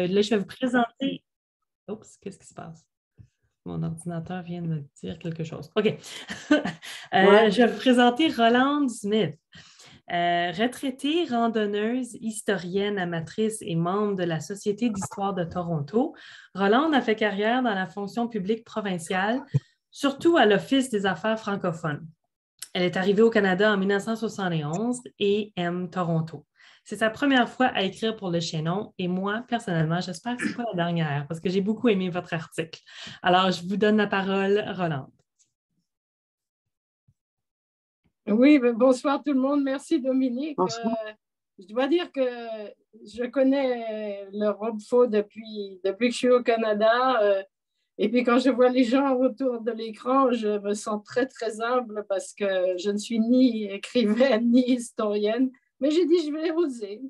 Là, je vais vous présenter. Oups, qu'est-ce qui se passe? Mon ordinateur vient de me dire quelque chose. OK. Je vais vous présenter Rolande Smith. Retraitée, randonneuse, historienne, amatrice et membre de la Société d'histoire de Toronto, Rolande a fait carrière dans la fonction publique provinciale, surtout à l'Office des affaires francophones. Elle est arrivée au Canada en 1971 et aime Toronto. C'est sa première fois à écrire pour Le Chaînon et moi, personnellement, j'espère que ce n'est pas la dernière parce que j'ai beaucoup aimé votre article. Alors, je vous donne la parole, Rolande. Oui, bonsoir tout le monde. Merci Dominique. Je dois dire que je connais le Rob Faux depuis que je suis au Canada. Et puis quand je vois les gens autour de l'écran, je me sens très, très humble parce que je ne suis ni écrivaine ni historienne. Mais j'ai dit, je vais oser.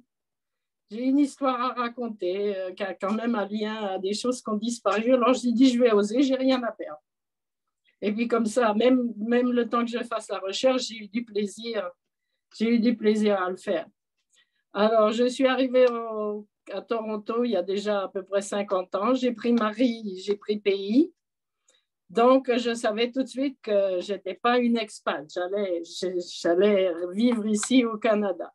J'ai une histoire à raconter qui a quand même un lien à des choses qui ont disparu. Alors j'ai dit, je vais oser, j'ai rien à perdre. Et puis comme ça, même le temps que je fasse la recherche, j'ai eu du plaisir à le faire. Alors, je suis arrivée à Toronto il y a déjà à peu près 50 ans. J'ai pris Marie, j'ai pris pays. Donc, je savais tout de suite que je n'étais pas une expat. J'allais vivre ici au Canada.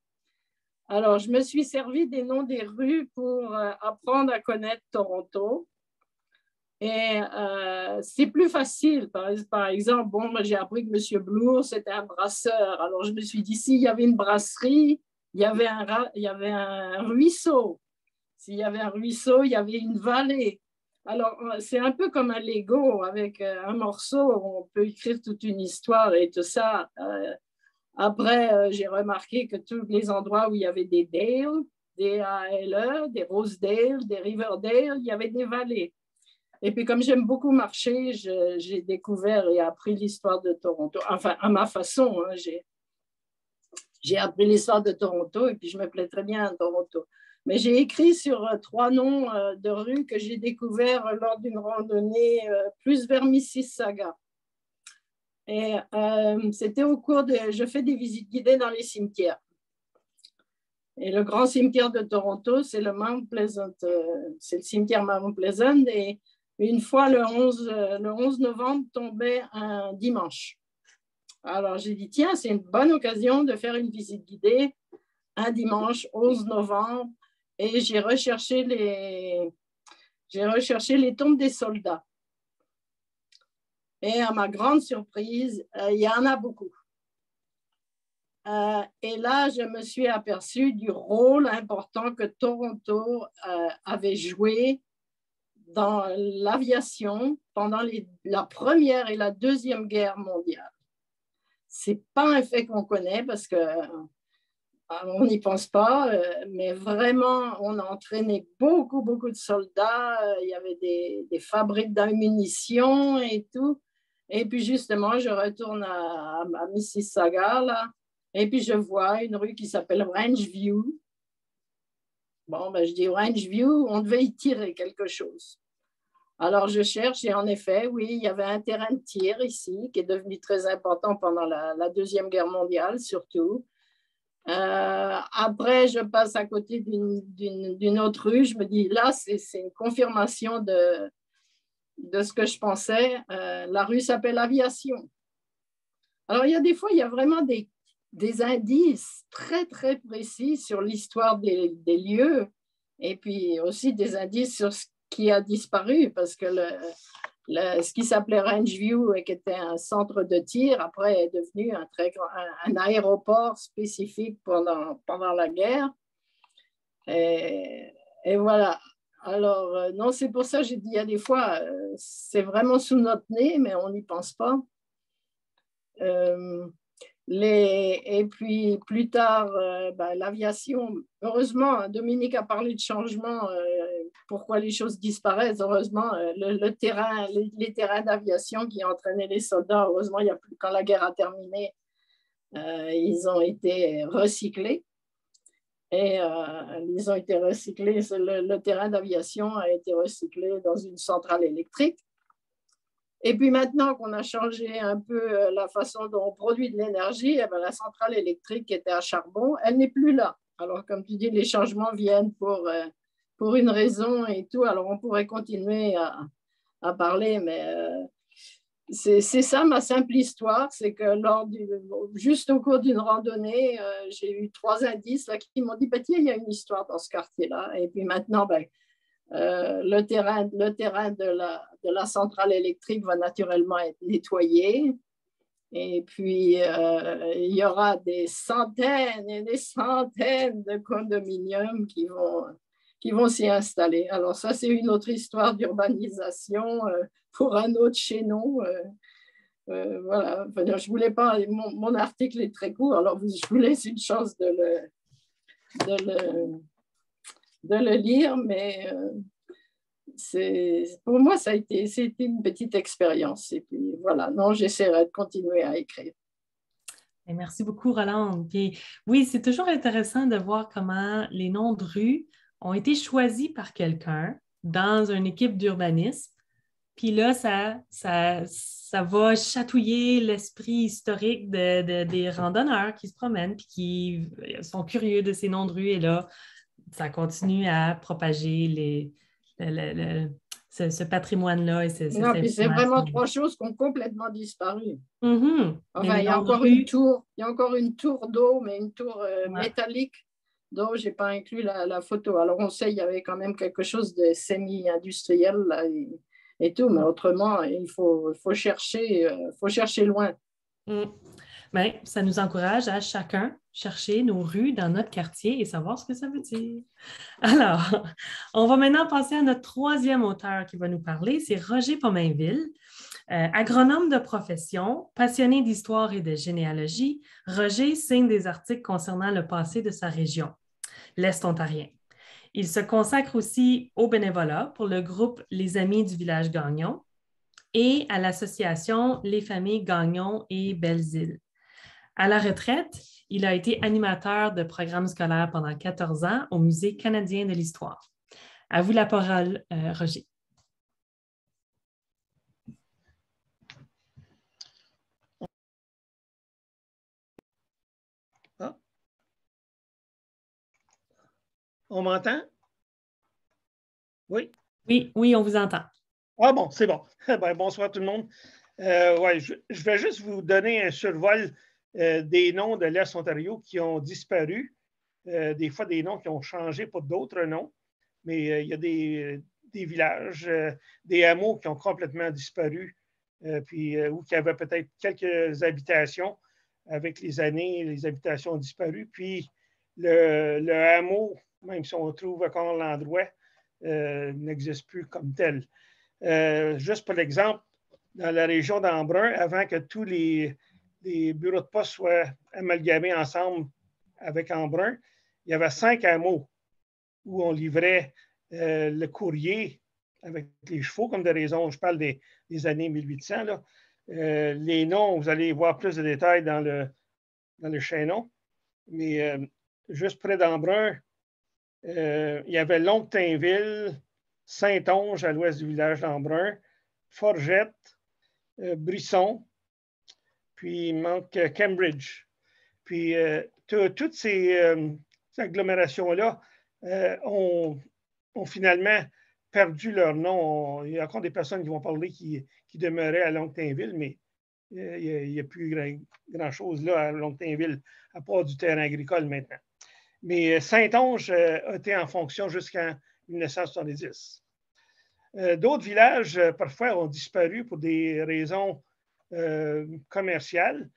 Alors, je me suis servi des noms des rues pour apprendre à connaître Toronto. Et c'est plus facile. Par exemple, bon, moi j'ai appris que M. Bloor, c'était un brasseur. Alors je me suis dit, s'il y avait une brasserie, il y avait un ruisseau. S'il y avait un ruisseau, il y avait une vallée. Alors c'est un peu comme un Lego avec un morceau, on peut écrire toute une histoire et tout ça. Après, j'ai remarqué que tous les endroits où il y avait des Dale, des A-L-E, des Rosedale, des Riverdale, il y avait des vallées. Et puis, comme j'aime beaucoup marcher, j'ai découvert et appris l'histoire de Toronto. Enfin, à ma façon, hein, j'ai appris l'histoire de Toronto et puis je me plais très bien à Toronto. Mais j'ai écrit sur 3 noms de rues que j'ai découverts lors d'une randonnée plus vers Mississauga. Et c'était au cours de... Je fais des visites guidées dans les cimetières. Et le grand cimetière de Toronto, c'est le Mount Pleasant. C'est le cimetière Mount Pleasant et une fois, le 11 novembre tombait un dimanche. Alors, j'ai dit, tiens, c'est une bonne occasion de faire une visite guidée un dimanche, 11 novembre, et j'ai recherché les tombes des soldats. Et à ma grande surprise, il y en a beaucoup. Et là, je me suis aperçue du rôle important que Toronto avait joué dans l'aviation pendant la Première et la Deuxième Guerre mondiale. Ce n'est pas un fait qu'on connaît parce qu'on n'y pense pas, mais vraiment, on a entraîné beaucoup, beaucoup de soldats. Il y avait des fabriques d'ammunition et tout. Et puis justement, je retourne à Mississauga, là, et puis je vois une rue qui s'appelle Rangeview. Bon, ben, je dis Rangeview, on devait y tirer quelque chose. Alors, je cherche et en effet, oui, il y avait un terrain de tir ici qui est devenu très important pendant la Deuxième Guerre mondiale, surtout. Après, je passe à côté d'une autre rue. Je me dis, là, c'est une confirmation de ce que je pensais. La rue s'appelle Aviation. Alors, il y a des fois, il y a vraiment des indices très, très précis sur l'histoire des lieux et puis aussi des indices sur ce qui a disparu parce que ce qui s'appelait Rangeview et qui était un centre de tir, après est devenu un aéroport spécifique pendant la guerre. Et voilà. Alors, non, c'est pour ça que j'ai dit, il y a des fois, c'est vraiment sous notre nez, mais on n'y pense pas. Et puis plus tard, l'aviation, heureusement, Dominique a parlé de changement, pourquoi les choses disparaissent. Heureusement, les terrains d'aviation qui entraînaient les soldats, heureusement, quand la guerre a terminé, ils ont été recyclés. Et ils ont été recyclés, le terrain d'aviation a été recyclé dans une centrale électrique. Et puis maintenant qu'on a changé un peu la façon dont on produit de l'énergie, la centrale électrique qui était à charbon, elle n'est plus là. Alors comme tu dis, les changements viennent pour pour une raison et tout. Alors, on pourrait continuer à parler, mais c'est ça ma simple histoire. C'est que juste au cours d'une randonnée, j'ai eu 3 indices là, qui m'ont dit, bah, tiens, il y a une histoire dans ce quartier-là. Et puis maintenant, ben, le terrain de la centrale électrique va naturellement être nettoyé. Et puis, il y aura des centaines et des centaines de condominiums qui vont s'y installer. Alors ça, c'est une autre histoire d'urbanisation pour un autre chaînon. Voilà. Enfin, je voulais pas, mon article est très court, alors je vous laisse une chance de le lire, mais pour moi, c'était une petite expérience. Et puis voilà, non, j'essaierai de continuer à écrire. Et merci beaucoup, Roland. Puis, oui, c'est toujours intéressant de voir comment les noms de rues ont été choisis par quelqu'un dans une équipe d'urbanisme. Puis là, ça va chatouiller l'esprit historique des randonneurs qui se promènent puis qui sont curieux de ces noms de rues. Et là, ça continue à propager ce patrimoine-là et cette Non, puis c'est information. vraiment 3 choses qui ont complètement disparu. Mm-hmm. Enfin, il y a encore une tour d'eau, mais une tour métallique dont je n'ai pas inclus la photo. Alors, on sait qu'il y avait quand même quelque chose de semi-industriel là, et tout, mais autrement, il faut chercher loin. Mm. Bien, ça nous encourage à chacun chercher nos rues dans notre quartier et savoir ce que ça veut dire. Alors, on va maintenant passer à notre troisième auteur qui va nous parler, c'est Roger Pomainville. Agronome de profession, passionné d'histoire et de généalogie, Roger signe des articles concernant le passé de sa région, l'Est ontarien. Il se consacre aussi au bénévolat pour le groupe Les Amis du village Gagnon et à l'association Les Familles Gagnon et Belles-Îles. À la retraite, il a été animateur de programmes scolaires pendant 14 ans au Musée canadien de l'histoire. À vous la parole, Roger. Ah. On m'entend? Oui? Oui, on vous entend. Ah bon, c'est bon. Ben, bonsoir tout le monde. Ouais, je vais juste vous donner un survol des noms de l'Est Ontario qui ont disparu. Des fois, des noms qui ont changé pour d'autres noms. Mais il y a des villages, des hameaux qui ont complètement disparu, ou qui avaient peut-être quelques habitations. Avec les années, les habitations ont disparu. Puis le hameau, même si on trouve encore l'endroit, n'existe plus comme tel. Juste pour l'exemple, dans la région d'Embrun, avant que tous les bureaux de poste soient amalgamés ensemble avec Embrun, il y avait 5 hameaux où on livrait le courrier avec les chevaux, comme de raison, je parle des années 1800. Là. Les noms, vous allez voir plus de détails dans le chaînon. Mais juste près d'Embrun, il y avait Longtainville, Saint-Onge à l'ouest du village d'Embrun, Forgette, Brisson, puis il manque Cambridge. Puis toutes ces agglomérations-là ont finalement perdu leur nom. Il y a encore des personnes qui vont parler qui demeuraient à Longtainville, mais il n'y a plus grand-chose là à Longtainville, à part du terrain agricole maintenant. Mais Saint-Onge a été en fonction jusqu'en 1970. D'autres villages, parfois, ont disparu pour des raisons commerciales.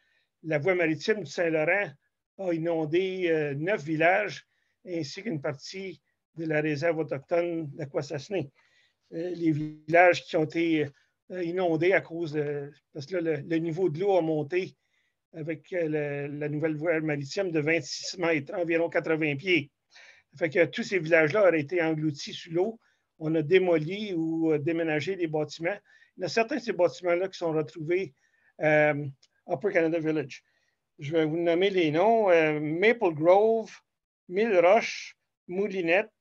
La voie maritime du Saint-Laurent a inondé 9 villages ainsi qu'une partie de la réserve autochtone d'Aquasasne. Les villages qui ont été inondés à cause parce que là, le niveau de l'eau a monté avec la nouvelle voie maritime de 26 mètres, environ 80 pieds. Ça fait que tous ces villages-là auraient été engloutis sous l'eau. On a démoli ou déménagé des bâtiments. Il y en a certains de ces bâtiments-là qui sont retrouvés à Upper Canada Village. Je vais vous nommer les noms. Maple Grove, Mille Roches, Moulinette,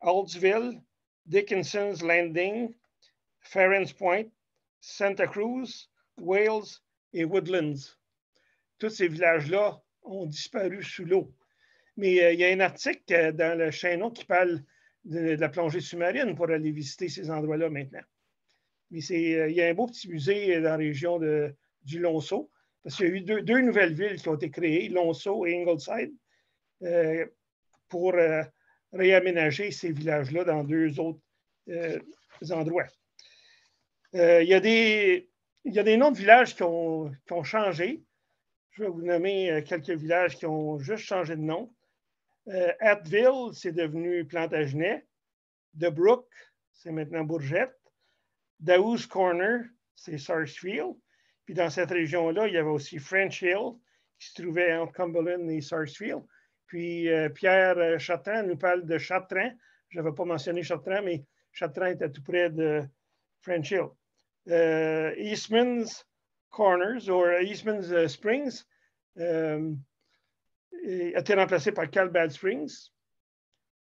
Oldsville, Dickinson's Landing, Farrens Point, Santa Cruz, Wales et Woodlands. Tous ces villages-là ont disparu sous l'eau. Mais il y a un article dans le chaînon qui parle de la plongée sous-marine pour aller visiter ces endroits-là maintenant. Mais il y a un beau petit musée dans la région du Lonceau, parce qu'il y a eu deux nouvelles villes qui ont été créées, Lonceau et Ingleside, pour réaménager ces villages-là dans deux autres endroits. Il y a des noms de villages qui ont changé. Je vais vous nommer quelques villages qui ont juste changé de nom. Hattville, c'est devenu Plantagenet. The Brook, c'est maintenant Bourgette. Daouz Corner, c'est Sarsfield. Puis dans cette région-là, il y avait aussi French Hill, qui se trouvait entre Cumberland et Sarsfield. Puis Pierre Chartrand nous parle de Chartrand. Je n'avais pas mentionné Chartrand, mais Chartrand était tout près de French Hill. Eastman's Corners, ou Eastman's Springs, a été remplacé par Calbad Springs.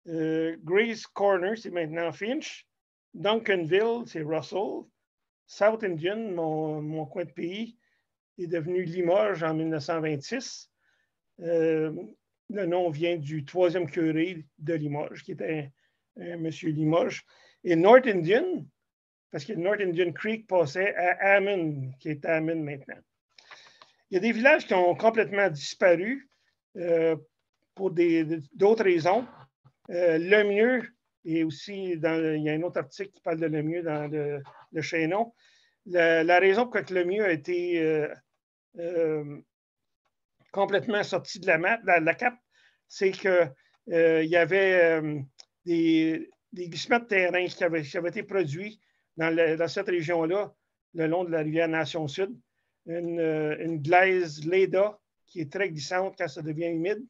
Grace Corner, c'est maintenant Finch. Duncanville, c'est Russell. South Indian, mon coin de pays, est devenu Limoges en 1926. Le nom vient du troisième curé de Limoges, qui était un monsieur Limoges. Et North Indian, parce que North Indian Creek passait à Hammond, qui est Hammond maintenant. Il y a des villages qui ont complètement disparu pour d'autres raisons. Lemieux, et aussi, il y a un autre article qui parle de Lemieux dans le chaînon. La raison pour laquelle Lemieux a été complètement sorti de la cape, c'est qu'il y avait des glissements de terrain qui avaient été produits dans cette région-là, le long de la rivière Nation-Sud. Une glaise Leda qui est très glissante quand ça devient humide.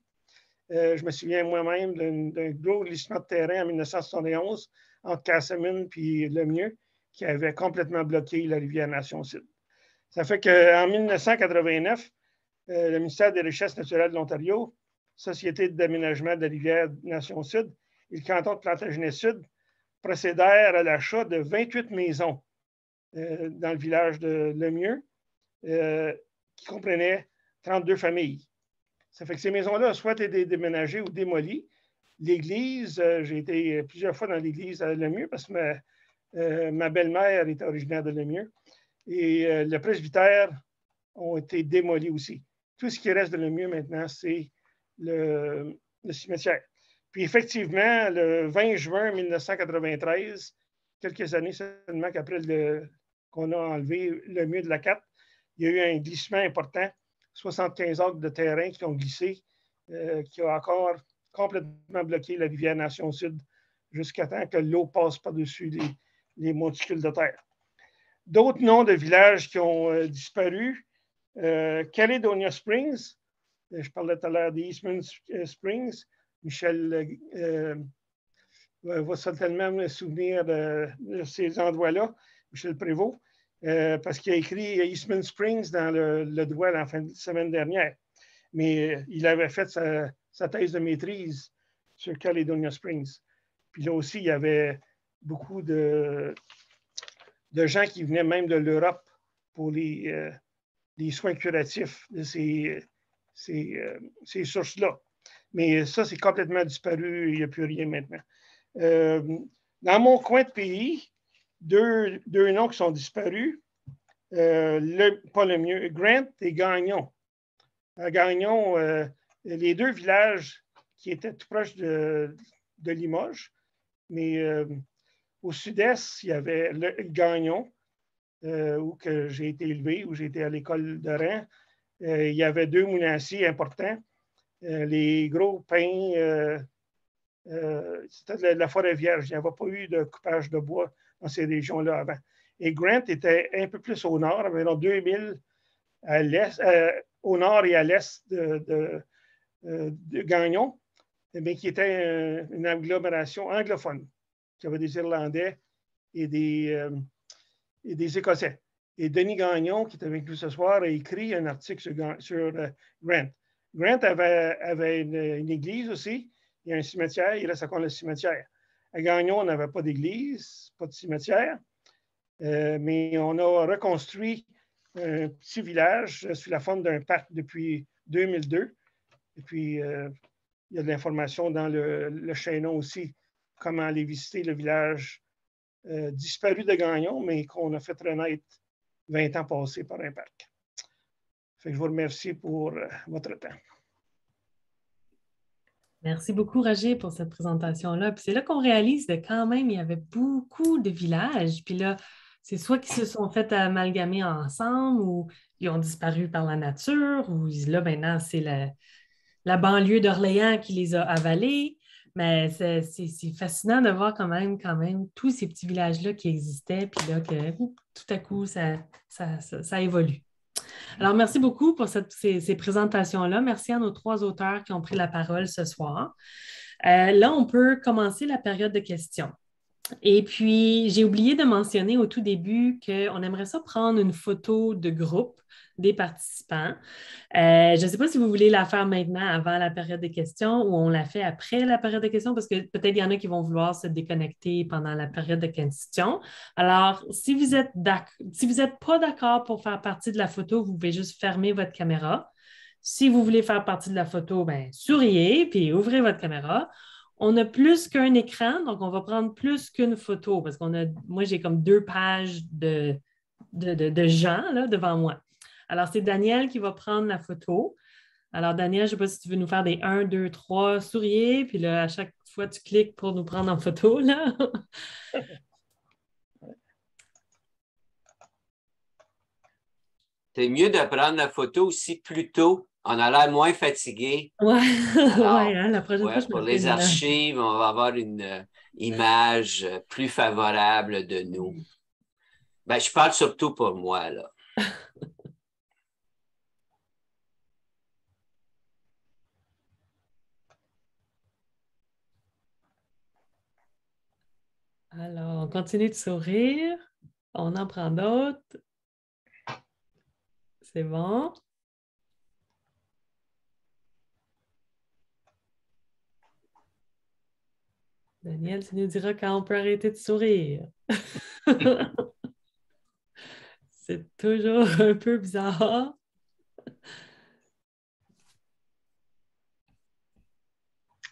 Je me souviens moi-même d'un gros glissement de terrain en 1971 entre Casselman et Lemieux qui avait complètement bloqué la rivière Nation-Sud. Ça fait qu'en 1989, le ministère des Richesses naturelles de l'Ontario, Société d'aménagement de la rivière Nation-Sud et le canton de Plantagenet-Sud procédèrent à l'achat de 28 maisons dans le village de Lemieux qui comprenaient 32 familles. Ça fait que ces maisons-là ont soit été déménagées ou démolies. L'église, j'ai été plusieurs fois dans l'église à Lemieux parce que ma belle-mère est originaire de Lemieux. Et le presbytère ont été démolis aussi. Tout ce qui reste de Lemieux maintenant, c'est le cimetière. Puis effectivement, le 20 juin 1993, quelques années seulement qu'après qu'on a enlevé Lemieux de la carte, il y a eu un glissement important. 75 acres de terrain qui ont glissé, qui a encore complètement bloqué la rivière Nation-Sud jusqu'à temps que l'eau passe par-dessus les monticules de terre. D'autres noms de villages qui ont disparu, Caledonia Springs, je parlais tout à l'heure d'Eastman Springs, Michel va certainement me souvenir de ces endroits-là, Michel Prévost. Parce qu'il a écrit Eastman Springs dans le doigt la fin de semaine dernière. Mais il avait fait sa thèse de maîtrise sur Caledonia Springs. Puis là aussi, il y avait beaucoup de gens qui venaient même de l'Europe pour les soins curatifs de ces sources-là. Mais ça, c'est complètement disparu. Il n'y a plus rien maintenant. Dans mon coin de pays, deux noms qui sont disparus, pas le mieux, Grant et Gagnon. À Gagnon, les deux villages qui étaient tout proches de Limoges, mais au sud-est, il y avait le Gagnon, où j'ai été élevé, où j'ai été à l'école de Rennes. Il y avait deux moulanciers importants, les gros pins, c'était de la forêt vierge. Il n'y avait pas eu de coupage de bois dans ces régions-là avant. Et Grant était un peu plus au nord, environ 2000 à l'est, au nord et à l'est de Gagnon, mais qui était une agglomération anglophone, qui avait des Irlandais et des Écossais. Et Denis Gagnon, qui est avec nous ce soir, a écrit un article sur Grant. Grant avait une église aussi, il y a un cimetière, il reste encore le cimetière. À Gagnon, on n'avait pas d'église, pas de cimetière, mais on a reconstruit un petit village sous la forme d'un parc depuis 2002. Et puis, il y a de l'information dans le chaînon aussi comment aller visiter le village disparu de Gagnon, mais qu'on a fait renaître 20 ans passés par un parc. Fait que je vous remercie pour votre temps. Merci beaucoup, Roger, pour cette présentation-là. Puis c'est là qu'on réalise que quand même, il y avait beaucoup de villages. Puis là, c'est soit qu'ils se sont fait amalgamer ensemble ou ils ont disparu par la nature ou là, maintenant, c'est la banlieue d'Orléans qui les a avalés. Mais c'est fascinant de voir quand même tous ces petits villages-là qui existaient, puis là, que tout à coup, ça évolue. Alors, merci beaucoup pour ces présentations-là. Merci à nos 3 auteurs qui ont pris la parole ce soir. Là, on peut commencer la période de questions. Et puis, j'ai oublié de mentionner au tout début qu'on aimerait ça prendre une photo de groupe des participants. Je ne sais pas si vous voulez la faire maintenant avant la période de questions ou on la fait après la période de questions parce que peut-être il y en a qui vont vouloir se déconnecter pendant la période de questions. Alors, si vous n'êtes pas d'accord pour faire partie de la photo, vous pouvez juste fermer votre caméra. Si vous voulez faire partie de la photo, bien, souriez puis ouvrez votre caméra. On a plus qu'un écran, donc on va prendre plus qu'une photo parce moi, j'ai comme 2 pages de gens là, devant moi. Alors, c'est Daniel qui va prendre la photo. Alors, Daniel, je ne sais pas si tu veux nous faire des 1, 2, 3, souriez, puis là, à chaque fois, tu cliques pour nous prendre en photo, là. C'est mieux de prendre la photo aussi plus tôt. On a l'air moins fatigué. Oui, ouais, la prochaine fois, je pour me les fais une archives, on va avoir une image plus favorable de nous. Ben, je parle surtout pour moi, là. Alors, on continue de sourire. On en prend d'autres. C'est bon. Daniel, tu nous diras quand on peut arrêter de sourire. C'est toujours un peu bizarre.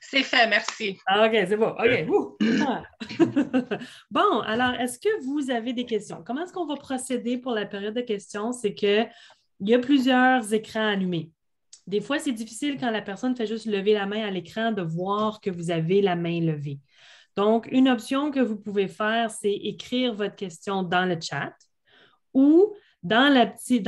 C'est fait, merci. Ah, OK, c'est bon. OK. Bon, alors, est-ce que vous avez des questions? Comment est-ce qu'on va procéder pour la période de questions? C'est qu'il y a plusieurs écrans allumés. Des fois, c'est difficile quand la personne fait juste lever la main à l'écran de voir que vous avez la main levée. Donc, une option que vous pouvez faire, c'est écrire votre question dans le chat ou dans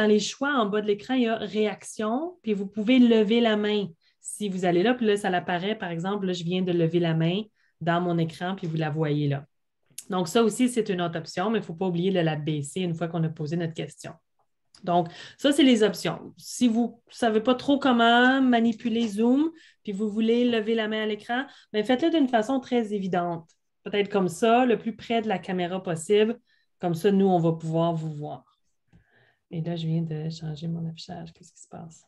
les choix en bas de l'écran, il y a réaction, puis vous pouvez lever la main. Si vous allez là, puis là, ça apparaît, par exemple, là, je viens de lever la main dans mon écran, puis vous la voyez là. Donc, ça aussi, c'est une autre option, mais il ne faut pas oublier de la baisser une fois qu'on a posé notre question. Donc, ça, c'est les options. Si vous ne savez pas trop comment manipuler Zoom, puis vous voulez lever la main à l'écran, bien, faites-le d'une façon très évidente. Peut-être comme ça, le plus près de la caméra possible. Comme ça, nous, on va pouvoir vous voir. Et là, je viens de changer mon affichage. Qu'est-ce qui se passe?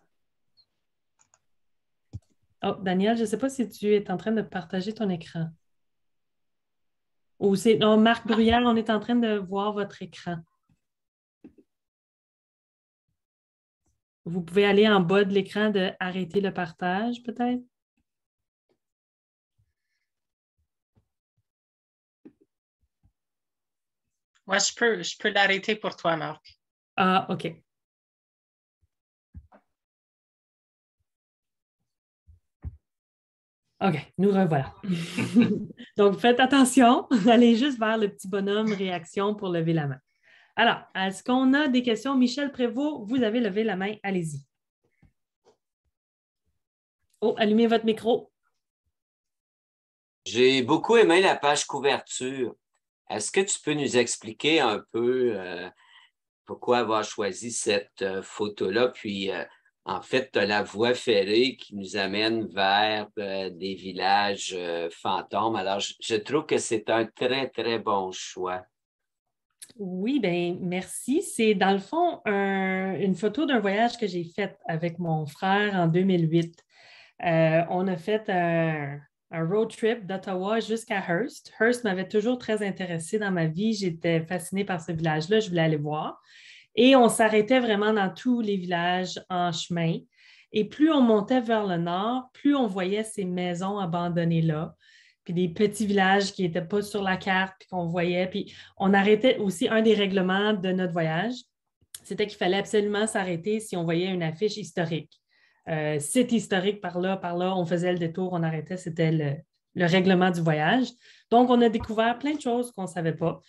Oh, Daniel, je ne sais pas si tu es en train de partager ton écran. Ou c'est... Non, Marc Bruyère, on est en train de voir votre écran. Vous pouvez aller en bas de l'écran de arrêter le partage, peut-être? Moi, je peux l'arrêter pour toi, Marc. Ah, OK. OK, nous revoilà. Donc, faites attention. Allez juste vers le petit bonhomme réaction pour lever la main. Alors, est-ce qu'on a des questions? Michel Prévost, vous avez levé la main. Allez-y. Oh, allumez votre micro. J'ai beaucoup aimé la page couverture. Est-ce que tu peux nous expliquer un peu pourquoi avoir choisi cette photo-là? Puis, en fait, tu as la voie ferrée qui nous amène vers des villages fantômes. Alors, je trouve que c'est un très, très bon choix. Oui, bien, merci. C'est dans le fond une photo d'un voyage que j'ai fait avec mon frère en 2008. On a fait un road trip d'Ottawa jusqu'à Hearst. Hearst m'avait toujours très intéressée dans ma vie. J'étais fascinée par ce village-là. Je voulais aller voir. Et on s'arrêtait vraiment dans tous les villages en chemin. Et plus on montait vers le nord, plus on voyait ces maisons abandonnées là. puis des petits villages qui n'étaient pas sur la carte, puis qu'on voyait. Puis on arrêtait aussi un des règlements de notre voyage, c'était qu'il fallait absolument s'arrêter si on voyait une affiche historique. Site historique par là, on faisait le détour, on arrêtait, c'était le règlement du voyage. Donc, on a découvert plein de choses qu'on ne savait pas.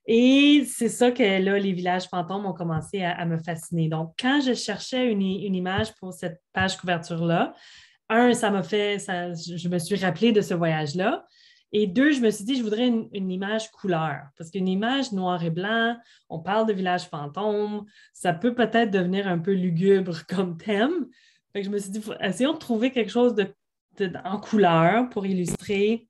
Et c'est ça que là, les villages fantômes ont commencé à me fasciner. Donc, quand je cherchais une image pour cette page couverture-là, je me suis rappelée de ce voyage-là. Et deux, je me suis dit, je voudrais une image couleur. Parce qu'une image noir et blanc, on parle de village fantôme, ça peut peut-être devenir un peu lugubre comme thème. Fait que je me suis dit, essayons de trouver quelque chose en couleur pour illustrer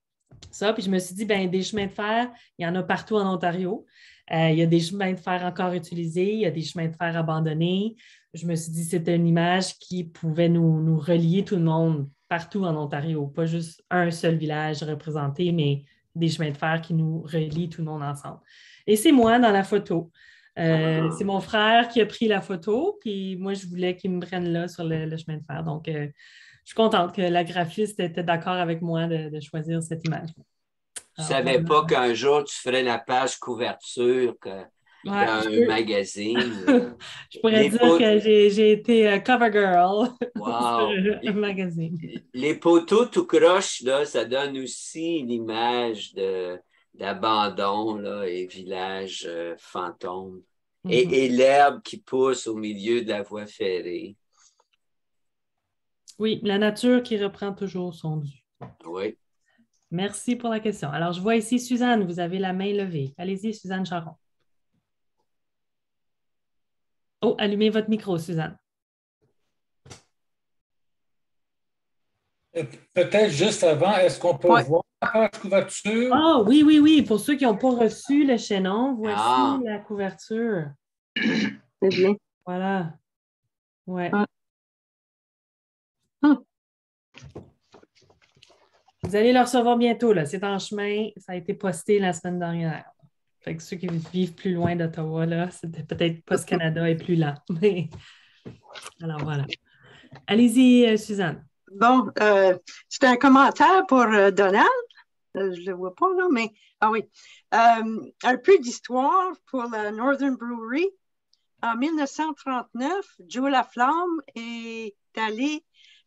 ça. Puis je me suis dit, ben des chemins de fer, il y en a partout en Ontario. Il y a des chemins de fer encore utilisés, il y a des chemins de fer abandonnés. Je me suis dit, c'était une image qui pouvait nous relier tout le monde partout en Ontario, pas juste un seul village représenté, mais des chemins de fer qui nous relient tout le monde ensemble. Et c'est moi dans la photo. C'est mon frère qui a pris la photo, puis moi, je voulais qu'il me prenne là sur le chemin de fer. Donc, je suis contente que la graphiste était d'accord avec moi de choisir cette image. Je ne savais pas qu'un jour, tu ferais la page couverture d'un magazine. Je pourrais dire que j'ai été cover girl wow. sur un magazine. Les poteaux tout croche, là, ça donne aussi l'image d'abandon et village fantôme. Et l'herbe qui pousse au milieu de la voie ferrée. Oui, la nature qui reprend toujours son dû. Oui. Merci pour la question. Alors, je vois ici Suzanne, vous avez la main levée. Allez-y, Suzanne Charon. Oh, allumez votre micro, Suzanne. Peut-être juste avant, est-ce qu'on peut voir la page couverture? Ah, oui. Pour ceux qui n'ont pas reçu le chaînon, voici la couverture. C'est bien. Voilà. Ouais. Vous allez le recevoir bientôt, là. C'est en chemin. Ça a été posté la semaine dernière. Fait que ceux qui vivent plus loin d'Ottawa, là, c'était peut-être Post Canada est plus lent. Mais... Alors, voilà. Allez-y, Suzanne. Bon, c'est un commentaire pour Donald. Je ne le vois pas, là, mais... Ah oui. Un peu d'histoire pour la Northern Brewery. En 1939, Joe Laflamme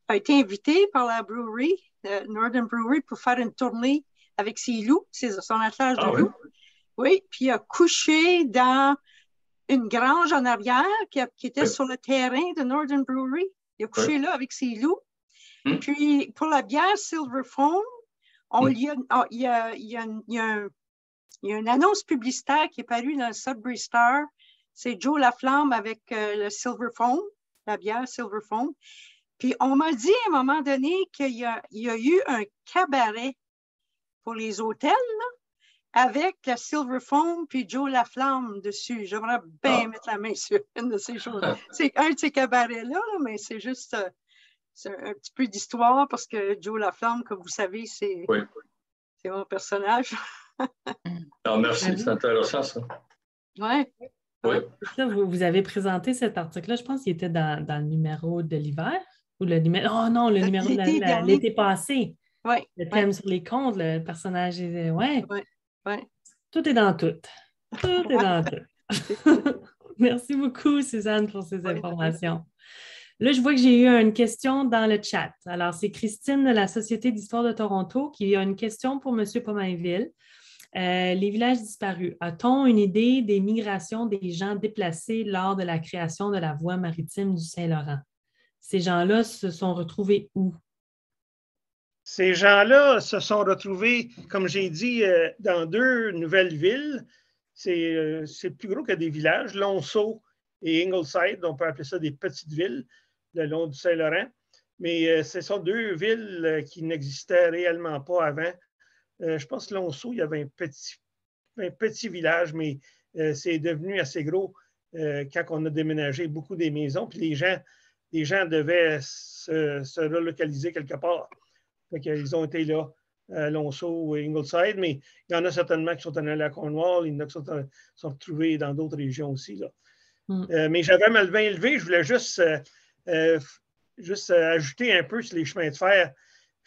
a été invité par la brewery, Northern Brewery, pour faire une tournée avec ses loups, son attelage de loups. Oui, puis il a couché dans une grange en arrière qui était sur le terrain de Northern Brewery. Il a couché là avec ses loups. Puis pour la bière Silver Foam, il y a une annonce publicitaire qui est parue dans le Sudbury Star. C'est Joe Laflamme avec le Silver Foam, la bière Silver Foam. Puis on m'a dit à un moment donné qu'il y a eu un cabaret pour les hôtels là, avec la Silver Foam puis Joe Laflamme dessus. J'aimerais bien mettre la main sur une de ces choses. C'est un de ces cabarets-là, mais c'est juste c'est un petit peu d'histoire parce que Joe Laflamme, comme vous savez, c'est mon personnage. Merci, c'est intéressant ça. Oui. Ça, vous avez présenté cet article-là, je pense qu'il était dans le numéro de l'hiver ou le numéro. Oh non, le numéro de l'été passé. Oui. Le thème sur les contes, le personnage. Oui. Tout est dans tout. Tout est dans tout. Merci beaucoup, Suzanne, pour ces informations. Là, je vois que j'ai eu une question dans le chat. Alors, c'est Christine de la Société d'histoire de Toronto qui a une question pour M. Pomainville. Les villages disparus. A-t-on une idée des migrations des gens déplacés lors de la création de la voie maritime du Saint-Laurent? Ces gens-là se sont retrouvés où? Ces gens-là se sont retrouvés, comme j'ai dit, dans deux nouvelles villes. C'est plus gros que des villages, Lonceau et Ingleside. On peut appeler ça des petites villes le long du Saint-Laurent. Mais ce sont deux villes qui n'existaient réellement pas avant. Je pense que Lonceau, il y avait un petit village, mais c'est devenu assez gros quand on a déménagé beaucoup des maisons. Puis les gens devaient se relocaliser quelque part. Fait qu'ils ont été là, Lonceau et Ingleside, mais il y en a certainement qui sont allés à la Cornwall, il y en a qui sont retrouvés dans d'autres régions aussi. Là. Mais j'avais mal élevé, je voulais juste ajouter un peu sur les chemins de fer.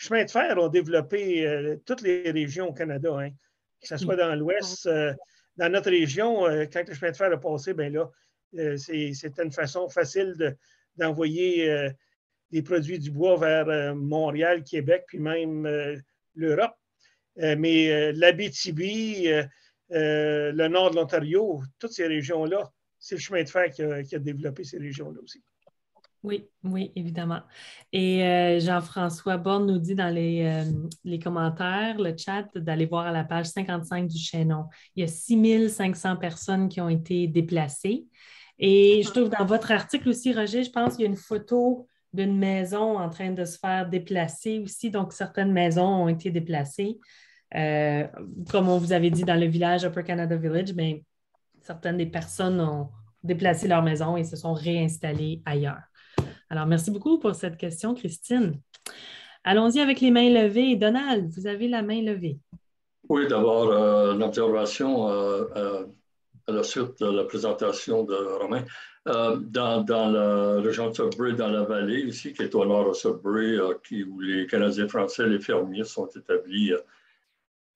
chemins de fer ont développé toutes les régions au Canada, hein, que ce soit dans l'Ouest, dans notre région, quand le chemin de fer a passé, bien là, c'était une façon facile d'envoyer des produits du bois vers Montréal, Québec, puis même l'Europe. Mais l'Abitibi, le nord de l'Ontario, toutes ces régions-là, c'est le chemin de fer qui a développé ces régions-là aussi. Oui, oui, évidemment. Et Jean-François Borne nous dit dans les commentaires, le chat, d'aller voir à la page 55 du chaînon. Il y a 6500 personnes qui ont été déplacées. Et je trouve dans votre article aussi, Roger, je pense qu'il y a une photo d'une maison en train de se faire déplacer aussi. Donc, certaines maisons ont été déplacées. Comme on vous avait dit dans le village Upper Canada Village, mais certaines des personnes ont déplacé leur maison et se sont réinstallées ailleurs. Alors, merci beaucoup pour cette question, Christine. Allons-y avec les mains levées. Donald, vous avez la main levée. Oui, d'abord, l'observation à la suite de la présentation de Romain. Dans la région de Sudbury, dans la vallée ici, qui est au nord de Sudbury, où les Canadiens français, les fermiers sont établis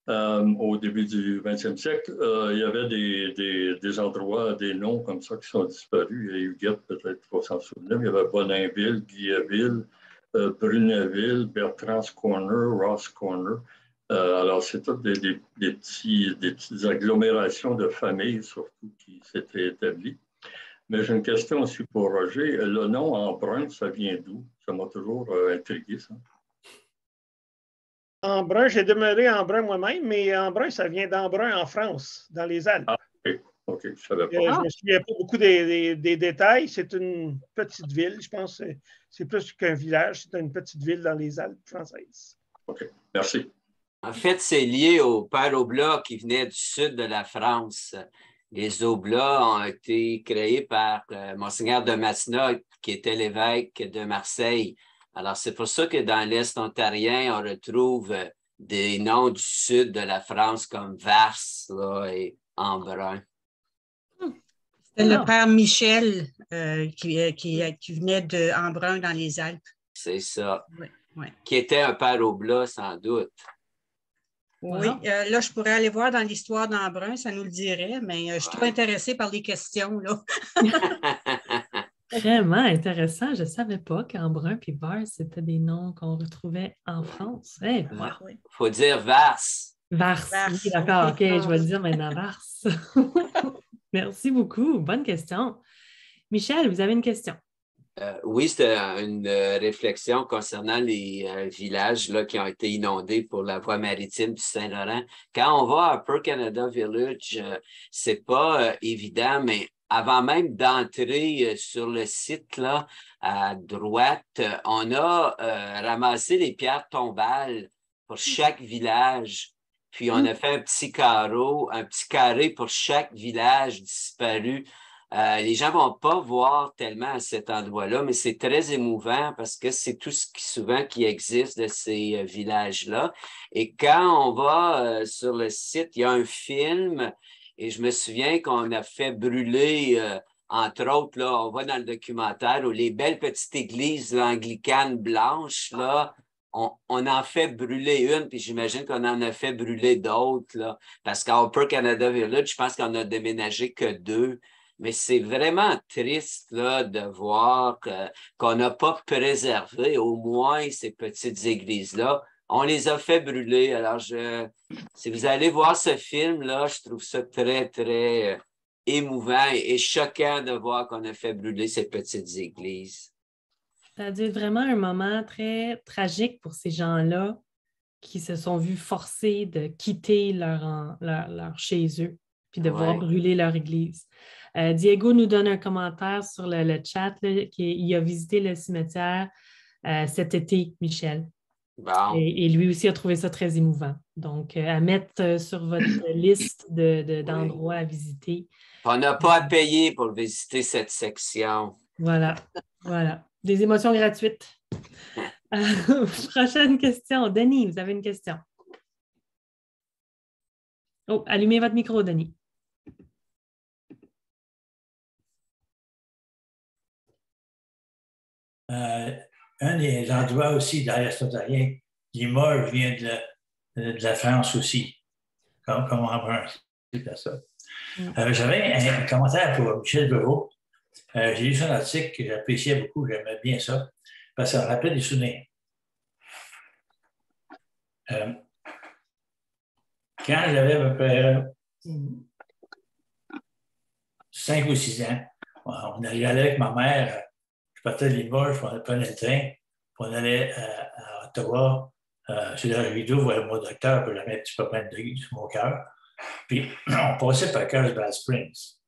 au début du 20e siècle, il y avait des endroits, des noms comme ça qui sont disparus. Il y a Huguette, peut-être qu'il faut s'en souvenir. Il y avait Boninville, Guillaville, Brunaville, Bertrand's Corner, Ross Corner. Alors, c'est toutes des petites agglomérations de familles, surtout, qui s'étaient établies. Mais j'ai une question aussi pour Roger. Le nom Embrun, ça vient d'où? Ça m'a toujours intrigué, ça. Embrun, j'ai demeuré à Embrun moi-même, mais Embrun, ça vient d'Embrun en France, dans les Alpes. Ah, OK, je ne savais pas. Je ne me souviens pas beaucoup des détails. C'est une petite ville, je pense. C'est plus qu'un village, c'est une petite ville dans les Alpes françaises. OK, merci. En fait, c'est lié aux pères Oblats qui venaient du sud de la France. Les Oblats ont été créés par Monseigneur de Massenat, qui était l'évêque de Marseille. Alors, c'est pour ça que dans l'Est ontarien, on retrouve des noms du sud de la France comme Vars là, et Embrun. C'est le père Michel qui venait d'Embrun dans les Alpes. C'est ça. Oui, oui. Qui était un père Oblat, sans doute. Oui, là, je pourrais aller voir dans l'histoire d'Embrun, ça nous le dirait, mais je suis trop intéressée par les questions, là. Vraiment intéressant. Je ne savais pas qu'Embrun et Vars, c'était des noms qu'on retrouvait en France. Hey, wow. Il faut dire Vars. Vars. Oui, d'accord. OK, je vais le dire maintenant, Vars. Merci beaucoup. Bonne question. Michel, vous avez une question? Oui, c'était une réflexion concernant les villages là, qui ont été inondés pour la voie maritime du Saint-Laurent. Quand on va à Upper Canada Village, c'est pas évident, mais avant même d'entrer sur le site, là, à droite, on a ramassé les pierres tombales pour chaque village. Puis on a fait un petit carré pour chaque village disparu. Les gens ne vont pas voir tellement à cet endroit-là, mais c'est très émouvant parce que c'est tout ce qui existe de ces villages-là. Et quand on va sur le site, il y a un film et je me souviens qu'on a fait brûler, entre autres, là, on va dans le documentaire où les belles petites églises anglicanes blanches, là, on en fait brûler une, puis j'imagine qu'on en a fait brûler d'autres, là, parce qu'à Upper Canada Village, je pense qu'on a déménagé que 2. Mais c'est vraiment triste là, de voir qu'on n'a pas préservé au moins ces petites églises-là. On les a fait brûler. Alors, si vous allez voir ce film-là, je trouve ça très, très émouvant et choquant de voir qu'on a fait brûler ces petites églises. Ça a dû être vraiment un moment très tragique pour ces gens-là qui se sont vus forcés de quitter leur chez eux puis de voir brûler leur église. Diego nous donne un commentaire sur le chat. Là, il a visité le cimetière cet été, Michel. Bon. Et lui aussi a trouvé ça très émouvant. Donc, à mettre sur votre liste d'endroits à visiter. On n'a pas à payer pour visiter cette section. Voilà. Des émotions gratuites. Prochaine question. Denis, vous avez une question. Oh, allumez votre micro, Denis. Un des endroits aussi dans l'Est ontarien Limoges vient de la France aussi, comme embrun. C'est ça. J'avais un commentaire pour Michel Bureau. J'ai lu son article que j'appréciais beaucoup, j'aimais bien ça, parce que ça me rappelait des souvenirs. Quand j'avais à peu près 5 ou 6 ans, on allait avec ma mère, je partais de Limoges, on prenait le train, puis on allait à Ottawa, sur la Rivière, voir le mois d'octobre, puis j'avais un petit peu plein de sur mon cœur. Puis on passait par Carlsbad Springs.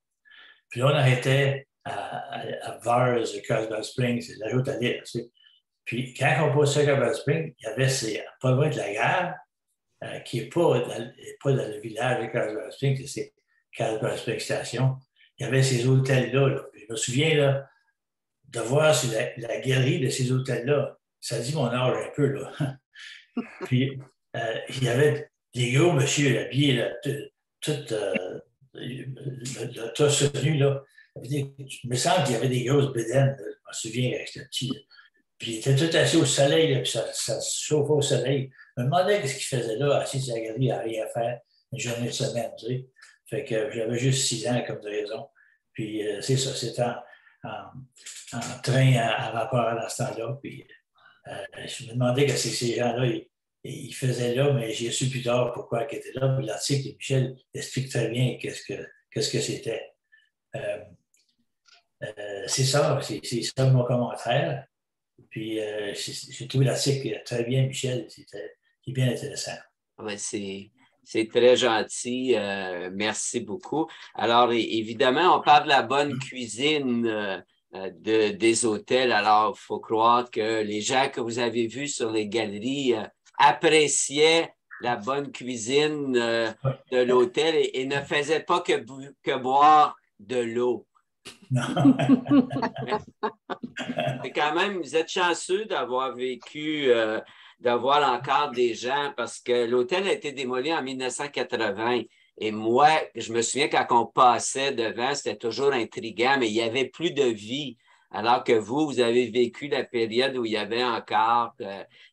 Puis là, on arrêtait à Vars, Carlsbad Springs, c'est la route à l'île. Puis quand on passait à Carlsbad Springs, il y avait pas loin de la gare, qui n'est pas dans le village de Carlsbad Springs, c'est Carlsbad Springs Station. Il y avait ces hôtels-là. Là. Je me souviens là, de voir sur la galerie de ces hôtels-là. Ça dit mon âge un peu. Là. Puis il y avait des gros monsieur habillés, là, le torse nu, là. Il me semble qu'il y avait des grosses bédaines, je me souviens, avec ce petit. Puis il était tout assis au soleil, là, puis ça se chauffait au soleil. Je me demandais ce qu'il faisait là, assis sur la galerie, à rien faire, une journée de semaine, tu sais. Fait que j'avais juste 6 ans comme de raison. Puis c'est ça, c'était en train à vapeur à ce temps-là. Puis je me demandais que ces gens-là, ils faisaient là, mais j'ai su plus tard pourquoi ils étaient là. Puis l'article de Michel explique très bien qu'est-ce que c'était. C'est ça mon commentaire. Puis j'ai trouvé l'article très bien, Michel. C'est bien intéressant. Ouais, c'est très gentil. Merci beaucoup. Alors, évidemment, on parle de la bonne cuisine des hôtels. Alors, il faut croire que les gens que vous avez vus sur les galeries appréciaient la bonne cuisine de l'hôtel et ne faisaient pas que boire de l'eau. Non. Mais quand même, vous êtes chanceux d'avoir vécu, d'avoir encore des gens, parce que l'hôtel a été démoli en 1980. Et moi, je me souviens quand on passait devant, c'était toujours intriguant, mais il n'y avait plus de vie. Alors que vous avez vécu la période où il y avait encore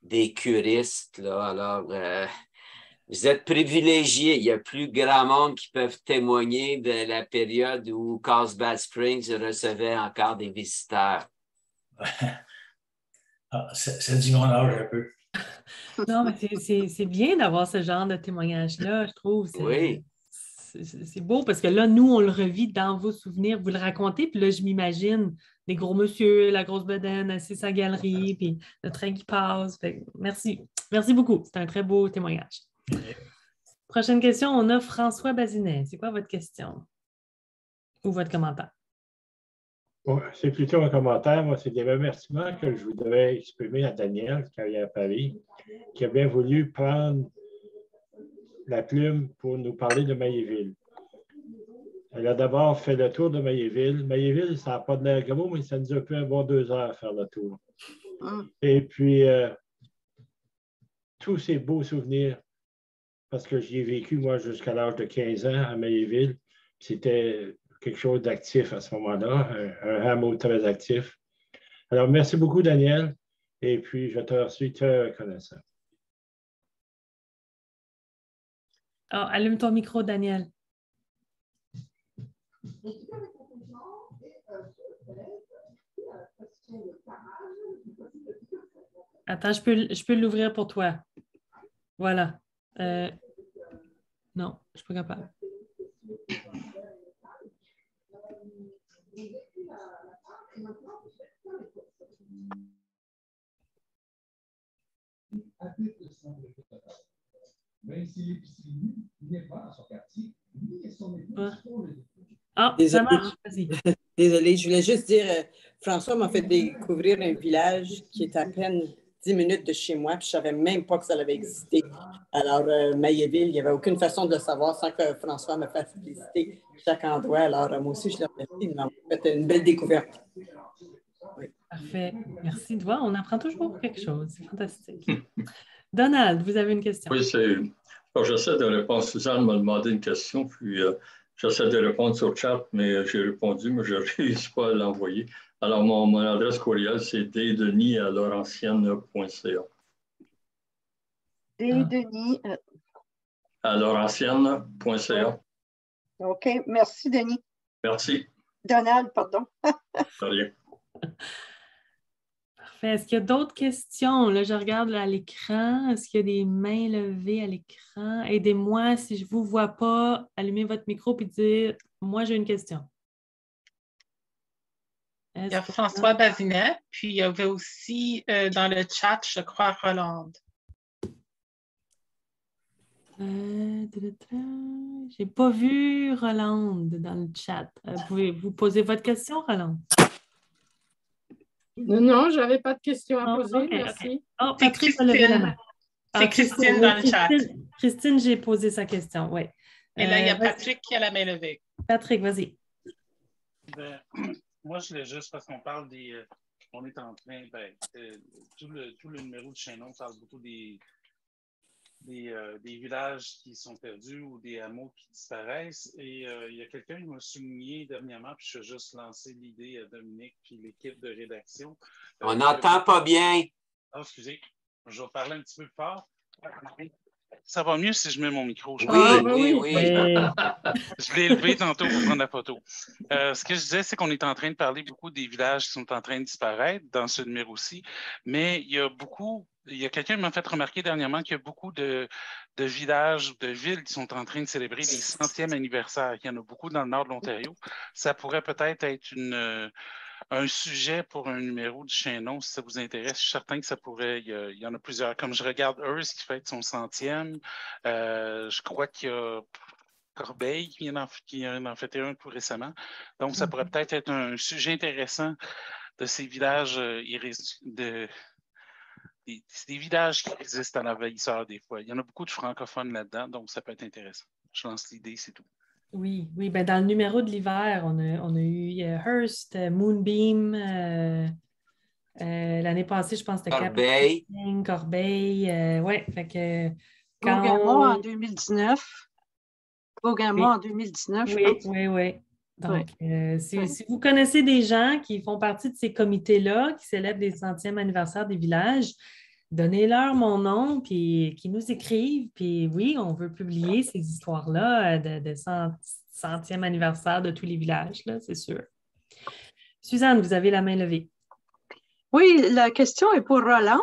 des curistes. Là. Alors, vous êtes privilégiés. Il y a plus grand monde qui peuvent témoigner de la période où Carlsbad Springs recevait encore des visiteurs. Ça dit mon âge un peu. Non, mais c'est bien d'avoir ce genre de témoignage-là, je trouve. Oui. C'est beau parce que là, nous, on le revit dans vos souvenirs. Vous le racontez, puis là, je m'imagine les gros monsieur, la grosse bedaine, assis à la galerie, puis le train qui passe. Fait, merci. Merci beaucoup. C'est un très beau témoignage. Prochaine question, on a François Bazinet. C'est quoi votre question? Ou votre commentaire? Bon, c'est plutôt un commentaire. Moi, c'est des remerciements que je voudrais exprimer à Daniel, qui est à Paris, qui a bien voulu prendre la plume pour nous parler de Mailléville. Elle a d'abord fait le tour de Mailléville. Mailléville, ça n'a pas de l'air gros, mais ça nous a pris un bon 2 heures à faire le tour. Et puis, tous ces beaux souvenirs, parce que j'y ai vécu, moi, jusqu'à l'âge de 15 ans à Mailléville. C'était quelque chose d'actif à ce moment-là, un hameau très actif. Alors, merci beaucoup, Daniel. Et puis, je te suis très reconnaissant. Oh, allume ton micro, Daniel. Attends, je peux l'ouvrir pour toi. Voilà. Non, je ne suis pas capable. Ah, ça marche. Vas-y. Désolée, je voulais juste dire, François m'a fait découvrir un village qui est à peine 10 minutes de chez moi, puis je ne savais même pas que ça avait existé. Alors, Mailléville, il n'y avait aucune façon de le savoir sans que François me fasse visiter chaque endroit. Alors, moi aussi, je le remercie. Il m'a fait une belle découverte. Oui. Parfait. Merci. Tu vois, on apprend toujours quelque chose. C'est fantastique. Donald, vous avez une question? Oui, j'essaie de répondre. Suzanne m'a demandé une question, puis j'essaie de répondre sur le chat, mais j'ai répondu, mais je ne réussis pas à l'envoyer. Alors, mon adresse courriel, c'est ddenis@laurentienne.ca. Denis. À laurentienne.ca. OK. Merci, Denis. Merci. Donald, pardon. De rien. Parfait. Est-ce qu'il y a d'autres questions? Là, je regarde à l'écran. Est-ce qu'il y a des mains levées à l'écran? Aidez-moi, si je ne vous vois pas, allumez votre micro et dites « Moi, j'ai une question ». Il y a François Bazinet, puis il y avait aussi dans le chat, je crois, Roland. J'ai pas vu Roland dans le chat. Pouvez-vous poser votre question, Roland? Non, je n'avais pas de questions à poser, okay, merci. Okay. Oh, Patrick a levé la main. C'est Christine dans le chat. Christine, j'ai posé sa question, oui. Et là, il y a Patrick qui a la main levée. Patrick, vas-y. Moi, je voulais juste, parce qu'on parle des... on est en train... tout le numéro de Chaînon parle beaucoup des villages qui sont perdus ou des hameaux qui disparaissent. Et il y a quelqu'un qui m'a souligné dernièrement, puis je vais juste lancer l'idée à Dominique puis l'équipe de rédaction. On n'entend pas bien. Ah, excusez, je vais parler un petit peu fort. Ça va mieux si je mets mon micro. Oui. Je l'ai élevé tantôt pour prendre la photo. Ce que je disais, c'est qu'on est en train de parler beaucoup des villages qui sont en train de disparaître dans ce numéro-ci, mais il y a quelqu'un qui m'a fait remarquer dernièrement qu'il y a beaucoup de villages, de villes qui sont en train de célébrer les 100e anniversaire. Il y en a beaucoup dans le nord de l'Ontario. Ça pourrait peut-être être un sujet pour un numéro du Chaînon, si ça vous intéresse. Je suis certain que ça pourrait... Il y en a plusieurs. Comme je regarde Hearst qui fête son 100e, je crois qu'il y a Corbeil qui en a fait un tout récemment. Donc, ça pourrait peut-être être un sujet intéressant de ces villages, des villages qui existent à l'envahisseur des fois. Il y en a beaucoup de francophones là-dedans, donc ça peut être intéressant. Je lance l'idée, c'est tout. Oui, ben dans le numéro de l'hiver, on a eu Hearst, Moonbeam, l'année passée, je pense que c'était Corbeil. Oui, fait que... Gougamont en 2019. Gougamont en 2019, je pense. Oui. Donc, si vous connaissez des gens qui font partie de ces comités-là, qui célèbrent les 100e anniversaire des villages, donnez-leur mon nom, puis qu'ils nous écrivent. Puis oui, on veut publier ces histoires-là de 100e anniversaire de tous les villages, là, c'est sûr. Suzanne, vous avez la main levée. Oui, la question est pour Roland.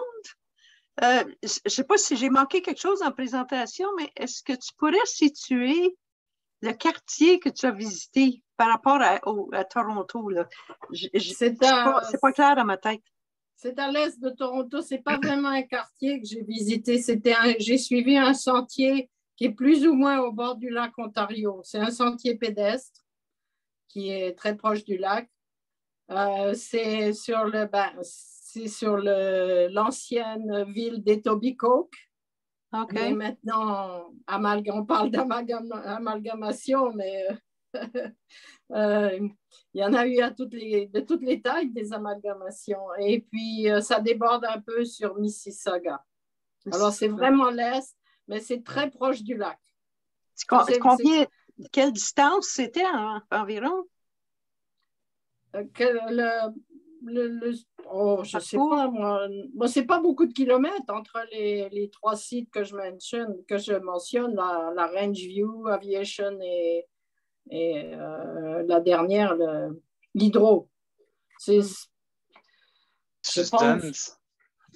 Je ne sais pas si j'ai manqué quelque chose en présentation, mais est-ce que tu pourrais situer le quartier que tu as visité par rapport à Toronto? C'est pas clair dans ma tête. C'est à l'est de Toronto. Ce n'est pas vraiment un quartier que j'ai visité. J'ai suivi un sentier qui est plus ou moins au bord du lac Ontario. C'est un sentier pédestre qui est très proche du lac. C'est sur l'ancienne ville d'Etobicoke. Okay. Mais maintenant, on parle d'amalgamation, mais il y en a eu de toutes les tailles des amalgamations. Et puis, ça déborde un peu sur Mississauga. Alors, c'est vraiment l'est, mais c'est très proche du lac. Quelle distance c'était environ? Je ne sais pas, moi. Bon, c'est pas beaucoup de kilomètres entre les trois sites que je mentionne, la Rangeview, Aviation et la dernière, l'Hydro.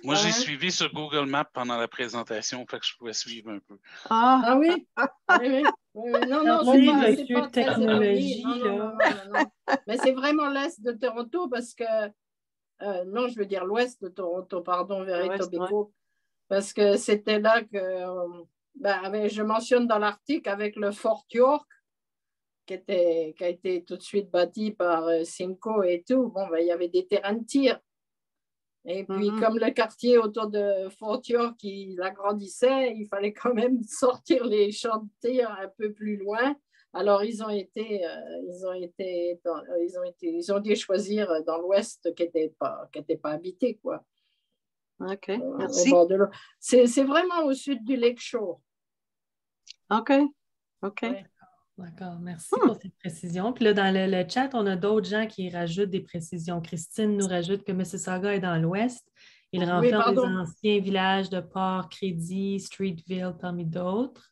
Moi, j'ai suivi sur Google Maps pendant la présentation, fait que je pouvais suivre un peu. Ah oui? Oui. Non, c'est pas technologie. Non. Mais c'est vraiment l'est de Toronto parce que non, je veux dire l'ouest de Toronto, pardon, vers Etobicoke. Parce que c'était là que je mentionne dans l'article avec le Fort York qui a été tout de suite bâti par Simcoe et tout. Bon, il y avait des terrains de tir. Et puis, comme le quartier autour de Fort York, il agrandissait, il fallait quand même sortir les champs de tir un peu plus loin. Alors, ils ont dû choisir dans l'ouest qui n'était pas habité, quoi. OK, merci. C'est vraiment au sud du Lake Shore. OK. Ouais. D'accord, merci pour cette précision. Puis là, dans le chat, on a d'autres gens qui rajoutent des précisions. Christine nous rajoute que Mississauga est dans l'ouest Il renferme les anciens villages de Port-Crédit, Streetville, parmi d'autres.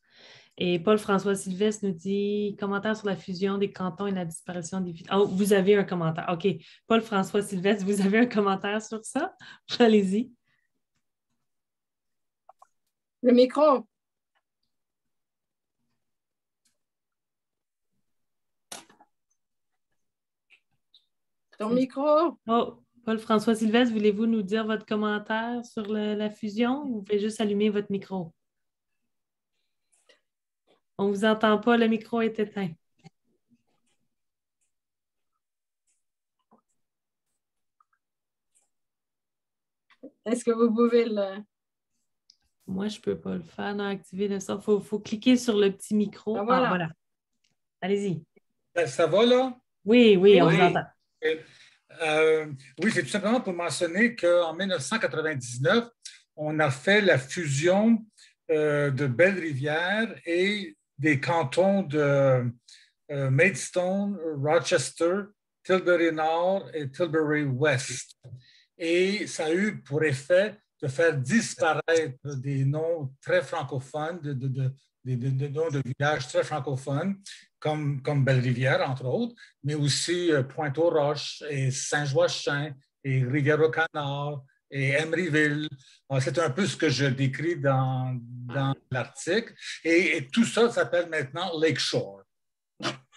Et Paul-François Sylvestre nous dit commentaire sur la fusion des cantons et la disparition des villages. Oh, vous avez un commentaire. OK. Paul-François Sylvestre, vous avez un commentaire sur ça? Allez-y. Le micro. Ton micro. Oh, Paul-François Sylvestre, voulez-vous nous dire votre commentaire sur la fusion ou vous pouvez juste allumer votre micro? On ne vous entend pas, le micro est éteint. Est-ce que vous pouvez le... Moi, je ne peux pas le faire, non, activer le son. Il faut cliquer sur le petit micro. Ah, voilà. Voilà. Allez-y. Ça va, là? Oui, on vous entend. Oui, c'est tout simplement pour mentionner qu'en 1999, on a fait la fusion de Belle-Rivière et des cantons de Maidstone, Rochester, Tilbury-Nord et Tilbury-Ouest. Et ça a eu pour effet de faire disparaître des noms très francophones, des noms de villages très francophones, comme Belle-Rivière, entre autres, mais aussi Pointe-aux-Roches et Saint-Joachim et Rivière-au-Canard et Emeryville. C'est un peu ce que je décris dans l'article. Et tout ça s'appelle maintenant Lakeshore.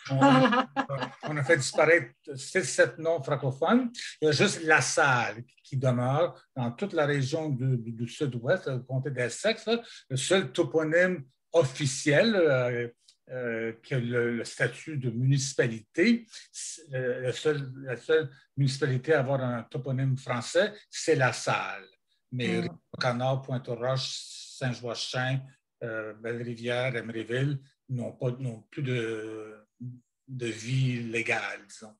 On a fait disparaître 6-7 noms francophones. Il y a juste La Salle qui demeure dans toute la région du sud-ouest, le comté d'Essex, le seul toponyme officiel qui a le statut de municipalité. La seule municipalité à avoir un toponyme français, c'est La Salle. Mais Canard, Pointe-aux-Roches, Saint-Joachim, Belle-Rivière, Emeryville n'ont plus de vie légale, disons.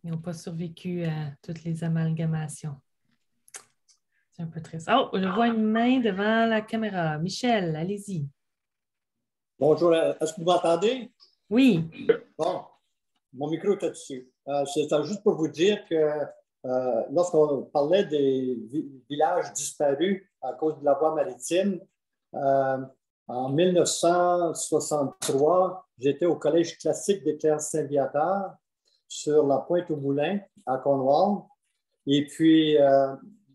Ils n'ont pas survécu à toutes les amalgamations. C'est un peu triste. Oh, je vois une main devant la caméra. Michel, allez-y. Bonjour, est-ce que vous m'entendez? Oui. Bon, mon micro est dessus. C'est juste pour vous dire que lorsqu'on parlait des villages disparus à cause de la voie maritime, en 1963, j'étais au Collège classique des Clercs Saint-Viateur sur la Pointe-aux-Moulins à Cornwall. Et puis,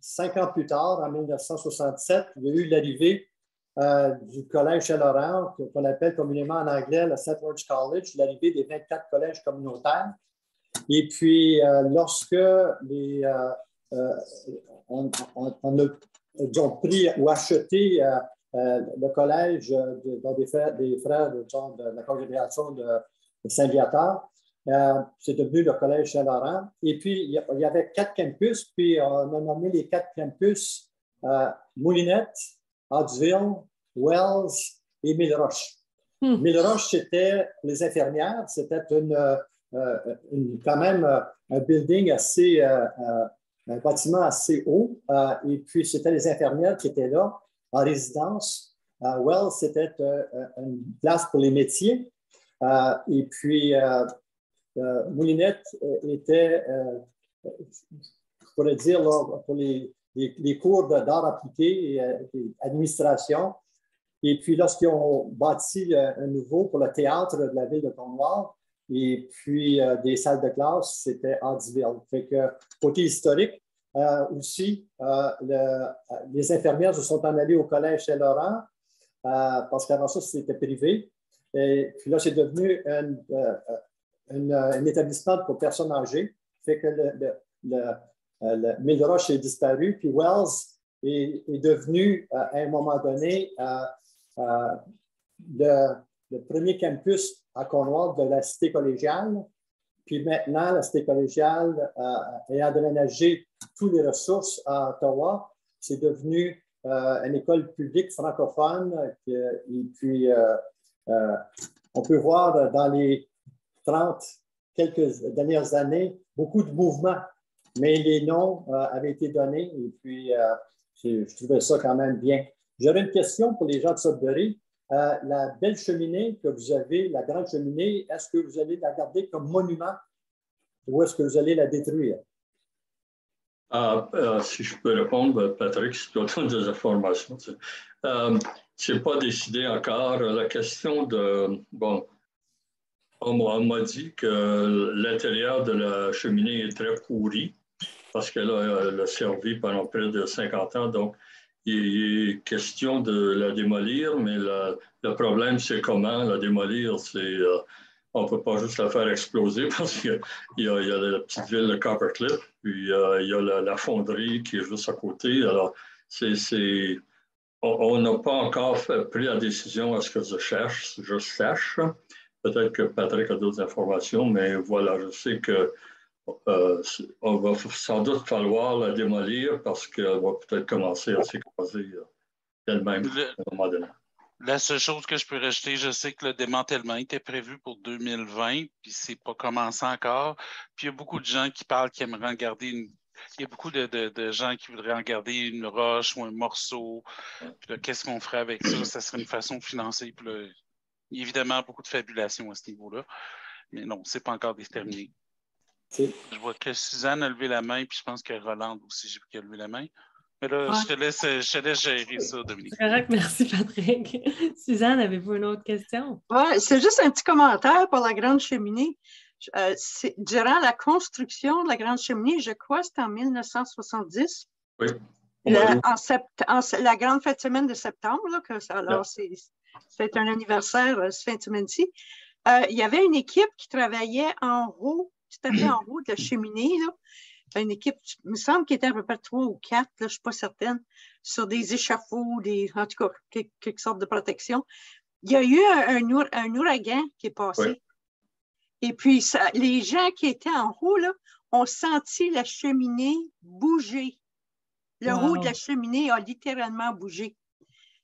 5 ans plus tard, en 1967, il y a eu l'arrivée du Collège Saint-Laurent, qu'on appelle communément en anglais le St. George College, l'arrivée des 24 collèges communautaires. Et puis, lorsque on a pris ou acheté le collège des frères de la congrégation de Saint-Viateur, c'est devenu le Collège Saint-Laurent. Et puis, il y avait 4 campus, puis on a nommé les 4 campus Moulinette, Hodgeville, Wells et Milleroche. Milleroche, c'était les infirmières, c'était quand même un building assez, un bâtiment assez haut. Et puis, c'était les infirmières qui étaient là en résidence. Wells, c'était une place pour les métiers. Et puis, Moulinette était, je pourrais dire, là, pour les cours d'art appliqué et d'administration. Et puis, lorsqu'ils ont bâti un nouveau pour le théâtre de la ville de Cornwall, et puis des salles de classe, c'était Hodgeville. Fait que, côté historique, aussi, les infirmières se sont en allées au Collège Saint-Laurent parce qu'avant ça, c'était privé. Et puis là, c'est devenu un établissement pour personnes âgées. Fait que le Milleroche est disparu, puis Wells est devenu, à un moment donné, le premier campus à Cornwall de la cité collégiale. Puis maintenant, la cité collégiale ayant déménagé toutes les ressources à Ottawa, c'est devenu une école publique francophone. Et puis, on peut voir dans les 30 quelques dernières années beaucoup de mouvements, mais les noms avaient été donnés et puis je trouvais ça quand même bien. J'aurais une question pour les gens de Sudbury. La belle cheminée que vous avez, la grande cheminée, est-ce que vous allez la garder comme monument ou est-ce que vous allez la détruire? Si je peux répondre, Patrick, si tu as des informations. Ce n'est pas décidé encore. La question de... Bon, on m'a dit que l'intérieur de la cheminée est très pourri parce qu'elle a servi pendant près de 50 ans. Donc, il est question de la démolir, mais le problème, c'est comment la démolir. On ne peut pas juste la faire exploser parce qu'il y a la petite ville de Coppercliff, puis il y a la fonderie qui est juste à côté. Alors, on n'a pas encore pris la décision à ce que je cherche. Peut-être que Patrick a d'autres informations, mais voilà, je sais que on va sans doute falloir la démolir parce qu'elle va peut-être commencer à s'écraser elle-même à un moment donné. La seule chose que je peux rajouter, je sais que le démantèlement était prévu pour 2020, puis c'est pas commencé encore. Puis il y a beaucoup de gens qui parlent qui aimeraient en garder une. Il y a beaucoup de gens qui voudraient en garder une roche ou un morceau. Puis là, qu'est-ce qu'on ferait avec ça? Ça serait une façon de financer. Puis là, il y a évidemment beaucoup de fabulation à ce niveau-là. Mais non, c'est pas encore déterminé. Je vois que Suzanne a levé la main, puis je pense que Roland aussi, j'ai vu qu'elle a levé la main. Mais là, je te laisse gérer ça, Dominique. C'est correct, merci Patrick. Suzanne, avez-vous une autre question? Oui, c'est juste un petit commentaire pour la grande cheminée. Durant la construction de la grande cheminée, je crois que c'était en 1970. Oui. La grande fête de semaine de septembre, là, alors c'est un anniversaire cette fin de semaine-ci. Il y avait une équipe qui travaillait en haut, tout à fait en haut de la cheminée, là. Une équipe, il me semble qu'il était à peu près 3 ou 4, là, je ne suis pas certaine, sur des échafauds, en tout cas, quelque sorte de protection. Il y a eu un ouragan qui est passé. Oui. Et puis, les gens qui étaient en haut, là, ont senti la cheminée bouger. Le haut de la cheminée a littéralement bougé.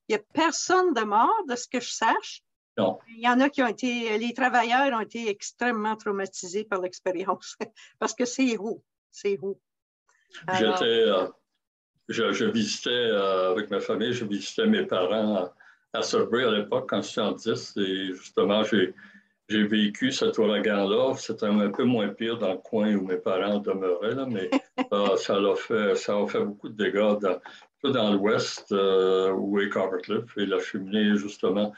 Il n'y a personne de mort, de ce que je sache. Non. Il y en a qui ont été, les travailleurs ont été extrêmement traumatisés par l'expérience parce que c'est haut. C'est haut. Alors, je visitais avec ma famille, je visitais mes parents à Sudbury à l'époque, quand j'étais en 10, et justement, j'ai vécu cet ouragan-là. C'était un peu moins pire dans le coin où mes parents demeuraient, là, mais ça a fait beaucoup de dégâts dans l'ouest, où est Coppercliff, et la cheminée, justement.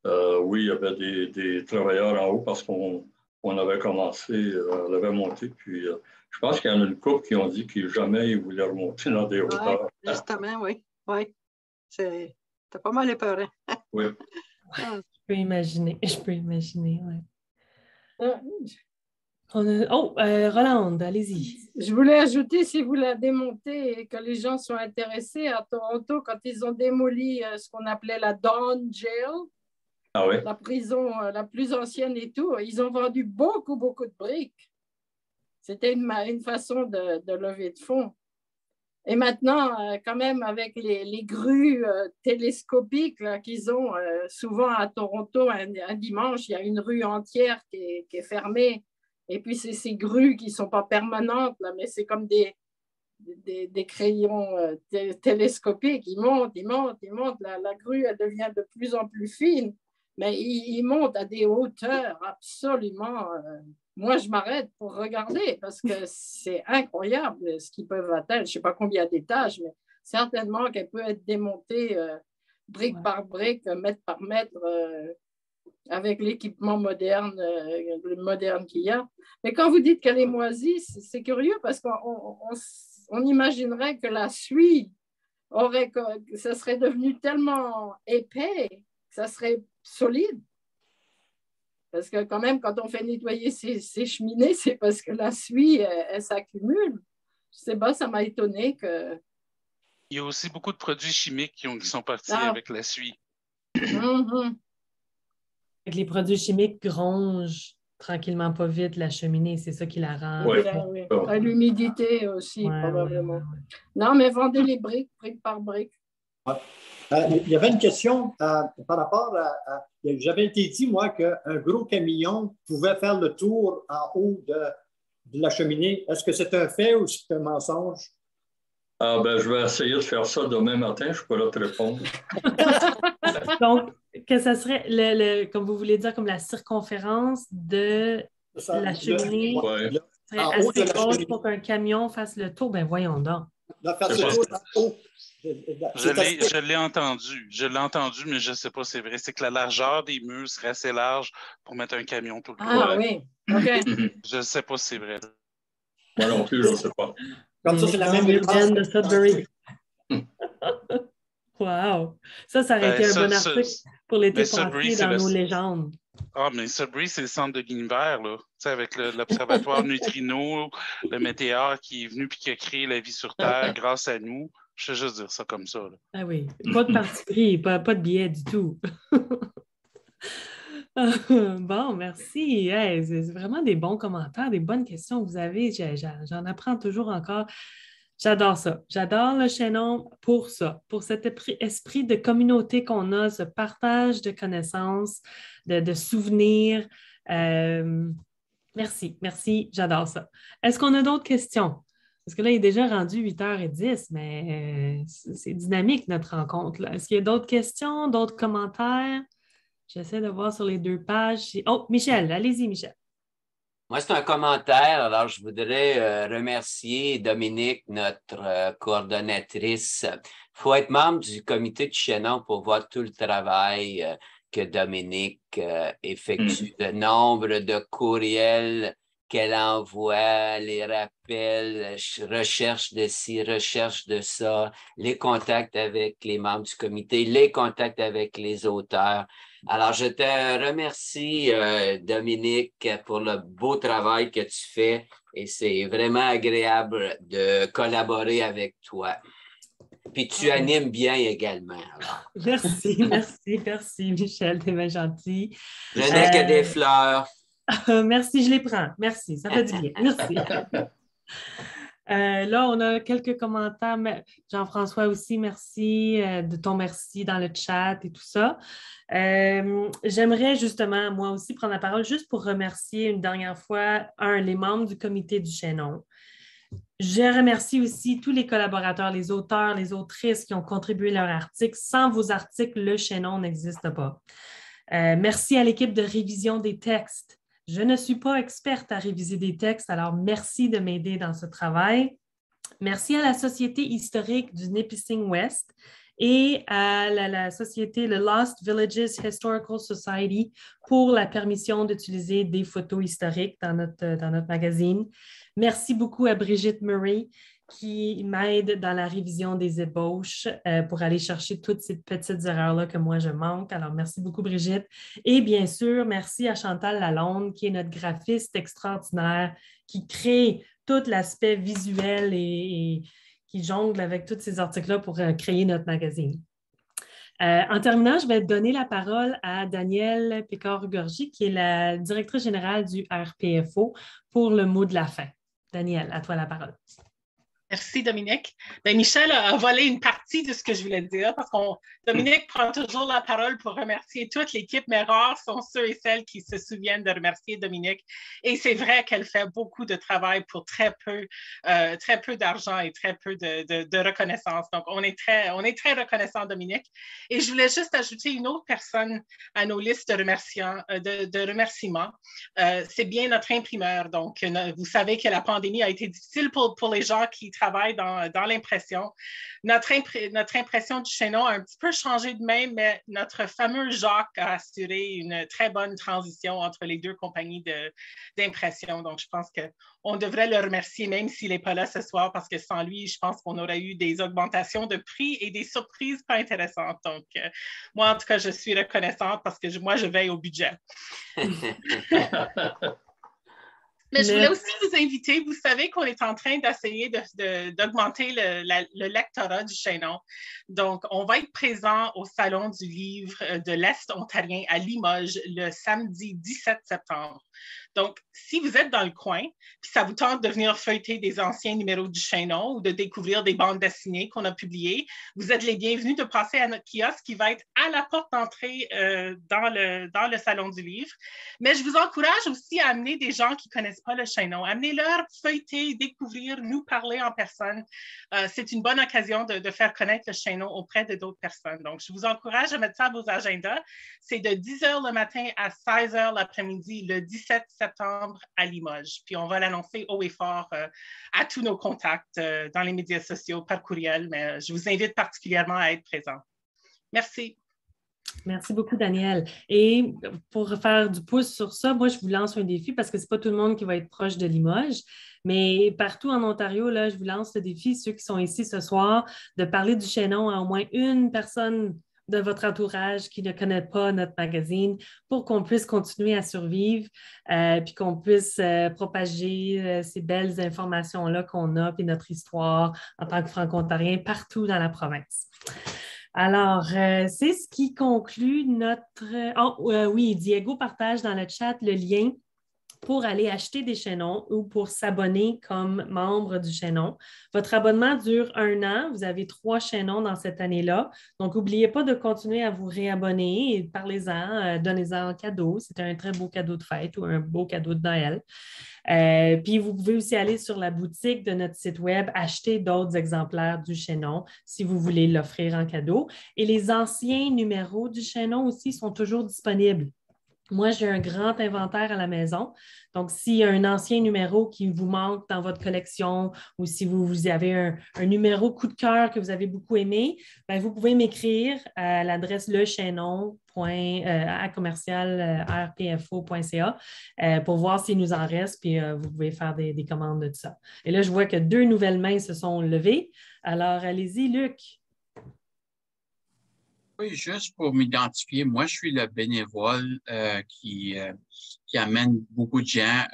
Oui, il y avait des travailleurs en haut parce qu'on avait commencé, on avait monté, puis je pense qu'il y en a une couple qui ont dit qu'ils jamais ils voulaient remonter dans des hauteurs. Justement, oui. C'était pas mal épeurant. Oui. Je peux imaginer, oui. Rolande, allez-y. Je voulais ajouter, si vous la démontez et que les gens sont intéressés, à Toronto, quand ils ont démoli ce qu'on appelait la Dawn Jail, la prison la plus ancienne et tout, ils ont vendu beaucoup de briques. C'était une façon de lever de fonds. Et maintenant, quand même, avec les grues télescopiques qu'ils ont souvent à Toronto, un dimanche, il y a une rue entière qui est fermée. Et puis, c'est ces grues qui ne sont pas permanentes, là, mais c'est comme des crayons télescopiques. Ils montent. La grue, elle devient de plus en plus fine. Mais ils montent à des hauteurs absolument... moi, je m'arrête pour regarder parce que c'est incroyable ce qu'ils peuvent atteindre. Je ne sais pas combien d'étages, mais certainement qu'elle peut être démontée brique par brique, mètre par mètre, avec l'équipement moderne qu'il y a. Mais quand vous dites qu'elle est moisie, c'est curieux parce qu'on imaginerait que la suie ça serait devenu tellement épais que ça serait solide. Parce que quand même, quand on fait nettoyer ces cheminées, c'est parce que la suie, elle s'accumule. Je sais pas, ça m'a étonné que... Il y a aussi beaucoup de produits chimiques qui sont partis avec la suie. Les produits chimiques grongent tranquillement pas vite la cheminée, c'est ça qui la rend... Oui. L'humidité aussi, probablement. Non, mais vendez les briques par brique. Il y avait une question par rapport à... J'avais été dit, moi, qu'un gros camion pouvait faire le tour en haut de la cheminée. Est-ce que c'est un fait ou c'est un mensonge? Je vais essayer de faire ça demain matin. Je pourrais te répondre. Donc, que ça serait, comme vous voulez dire, comme la circonférence de la cheminée? serait assez haute pour qu'un camion fasse le tour. Ben voyons donc. Je l'ai entendu, mais je ne sais pas si c'est vrai. C'est que la largeur des murs serait assez large pour mettre un camion tout le tour. Ah oui, OK. Je ne sais pas si c'est vrai. Moi non plus, je ne sais pas. Comme ça, c'est la même urbaine de Sudbury. Wow! Ça aurait été un bon article pour l'été passé dans nos légendes. Ah, mais Sudbury, c'est le centre de l'univers, là. Tu sais, avec l'observatoire Neutrino, le météore qui est venu et qui a créé la vie sur Terre grâce à nous. Je vais juste dire ça comme ça. Là. Ah oui, pas de parti pris, pas de billet du tout. Bon, merci. Hey, c'est vraiment des bons commentaires, des bonnes questions que vous avez. J'en apprends toujours encore. J'adore ça. J'adore le chaînon pour ça, pour cet esprit de communauté qu'on a, ce partage de connaissances, de souvenirs. Merci, j'adore ça. Est-ce qu'on a d'autres questions? Parce que là, il est déjà rendu 8h10, mais c'est dynamique notre rencontre. Là. Est-ce qu'il y a d'autres questions, d'autres commentaires? J'essaie de voir sur les 2 pages. Oh, Michel, allez-y, Michel. Moi, c'est un commentaire. Alors, je voudrais remercier Dominique, notre coordonnatrice. Il faut être membre du comité du chaînon pour voir tout le travail que Dominique effectue, le nombre de courriels qu'elle envoie, les rappels, recherche de ci, recherche de ça, les contacts avec les membres du comité, les contacts avec les auteurs. Alors, je te remercie, Dominique, pour le beau travail que tu fais et c'est vraiment agréable de collaborer avec toi. Puis tu animes bien également. Alors. Merci, Michel, t'es bien gentil. Je n'ai que des fleurs. Merci, je les prends. Merci, ça fait du bien. Merci. Là, on a quelques commentaires. Jean-François aussi, merci de ton merci dans le chat et tout ça. J'aimerais justement, moi aussi, prendre la parole juste pour remercier une dernière fois, les membres du comité du chaînon. Je remercie aussi tous les collaborateurs, les auteurs, les autrices qui ont contribué à leurs articles. Sans vos articles, le chaînon n'existe pas. Merci à l'équipe de révision des textes. Je ne suis pas experte à réviser des textes, alors merci de m'aider dans ce travail. Merci à la Société historique du Nipissing West et à la société, le Lost Villages Historical Society, pour la permission d'utiliser des photos historiques dans notre magazine. Merci beaucoup à Brigitte Murray qui m'aide dans la révision des ébauches pour aller chercher toutes ces petites erreurs-là que moi je manque. Alors, merci beaucoup, Brigitte. Et bien sûr, merci à Chantal Lalonde, qui est notre graphiste extraordinaire, qui crée tout l'aspect visuel et qui jongle avec tous ces articles-là pour créer notre magazine. En terminant, je vais donner la parole à Danielle Pécard-Gorgy, qui est la directrice générale du RPFO, pour le mot de la fin. Danielle, à toi la parole. Merci, Dominique. Bien, Michel a volé une partie de ce que je voulais dire parce que Dominique prend toujours la parole pour remercier toute l'équipe, mais rares sont ceux et celles qui se souviennent de remercier Dominique. Et c'est vrai qu'elle fait beaucoup de travail pour très peu d'argent et très peu de reconnaissance. Donc, on est très reconnaissant, Dominique. Et je voulais juste ajouter une autre personne à nos listes de remerciements. C'est bien notre imprimeur. Donc, vous savez que la pandémie a été difficile pour les gens qui travaille dans l'impression. Notre impression du chaînon a un petit peu changé de main, mais notre fameux Jacques a assuré une très bonne transition entre les 2 compagnies d'impression. Donc, je pense qu'on devrait le remercier, même s'il n'est pas là ce soir, parce que sans lui, je pense qu'on aurait eu des augmentations de prix et des surprises pas intéressantes. Donc, moi, en tout cas, je suis reconnaissante parce que moi, je veille au budget. Mais je voulais aussi vous inviter, vous savez qu'on est en train d'essayer d'augmenter le lectorat du chaînon. Donc, on va être présent au Salon du livre de l'Est ontarien à Limoges le samedi 17 septembre. Donc, si vous êtes dans le coin, puis ça vous tente de venir feuilleter des anciens numéros du chaînon ou de découvrir des bandes dessinées qu'on a publiées, vous êtes les bienvenus de passer à notre kiosque qui va être à la porte d'entrée dans le Salon du livre. Mais je vous encourage aussi à amener des gens qui ne connaissent pas le chaînon. Amenez-leur feuilleter, découvrir, nous parler en personne. C'est une bonne occasion de faire connaître le chaînon auprès de d'autres personnes. Donc, je vous encourage à mettre ça à vos agendas. C'est de 10h le matin à 16h l'après-midi, le 17 17 septembre à Limoges. Puis on va l'annoncer haut et fort à tous nos contacts dans les médias sociaux, par courriel, mais je vous invite particulièrement à être présent. Merci. Merci beaucoup, Daniel. Et pour faire du pouce sur ça, moi, je vous lance un défi parce que ce n'est pas tout le monde qui va être proche de Limoges, mais partout en Ontario, là, je vous lance le défi, ceux qui sont ici ce soir, de parler du chaînon à au moins une personne de votre entourage qui ne connaît pas notre magazine pour qu'on puisse continuer à survivre puis qu'on puisse propager ces belles informations-là qu'on a puis notre histoire en tant que Franco-Ontarien partout dans la province. Alors, c'est ce qui conclut notre... oui, Diego partage dans le chat le lien pour aller acheter des chaînons ou pour s'abonner comme membre du chaînon. Votre abonnement dure 1 an. Vous avez 3 chaînons dans cette année-là. Donc, n'oubliez pas de continuer à vous réabonner et parlez-en, donnez-en en cadeau. C'est un très beau cadeau de fête ou un beau cadeau de Noël. Puis, vous pouvez aussi aller sur la boutique de notre site web, acheter d'autres exemplaires du chaînon si vous voulez l'offrir en cadeau. Et les anciens numéros du chaînon aussi sont toujours disponibles. Moi, j'ai un grand inventaire à la maison. Donc, s'il y a un ancien numéro qui vous manque dans votre collection ou si vous avez un numéro coup de cœur que vous avez beaucoup aimé, bien, vous pouvez m'écrire à l'adresse lechaînon@rpfo.ca pour voir s'il nous en reste, puis vous pouvez faire des commandes de ça. Et là, je vois que 2 nouvelles mains se sont levées. Alors, allez-y, Luc. Oui, juste pour m'identifier, moi, je suis le bénévole qui amène beaucoup de gens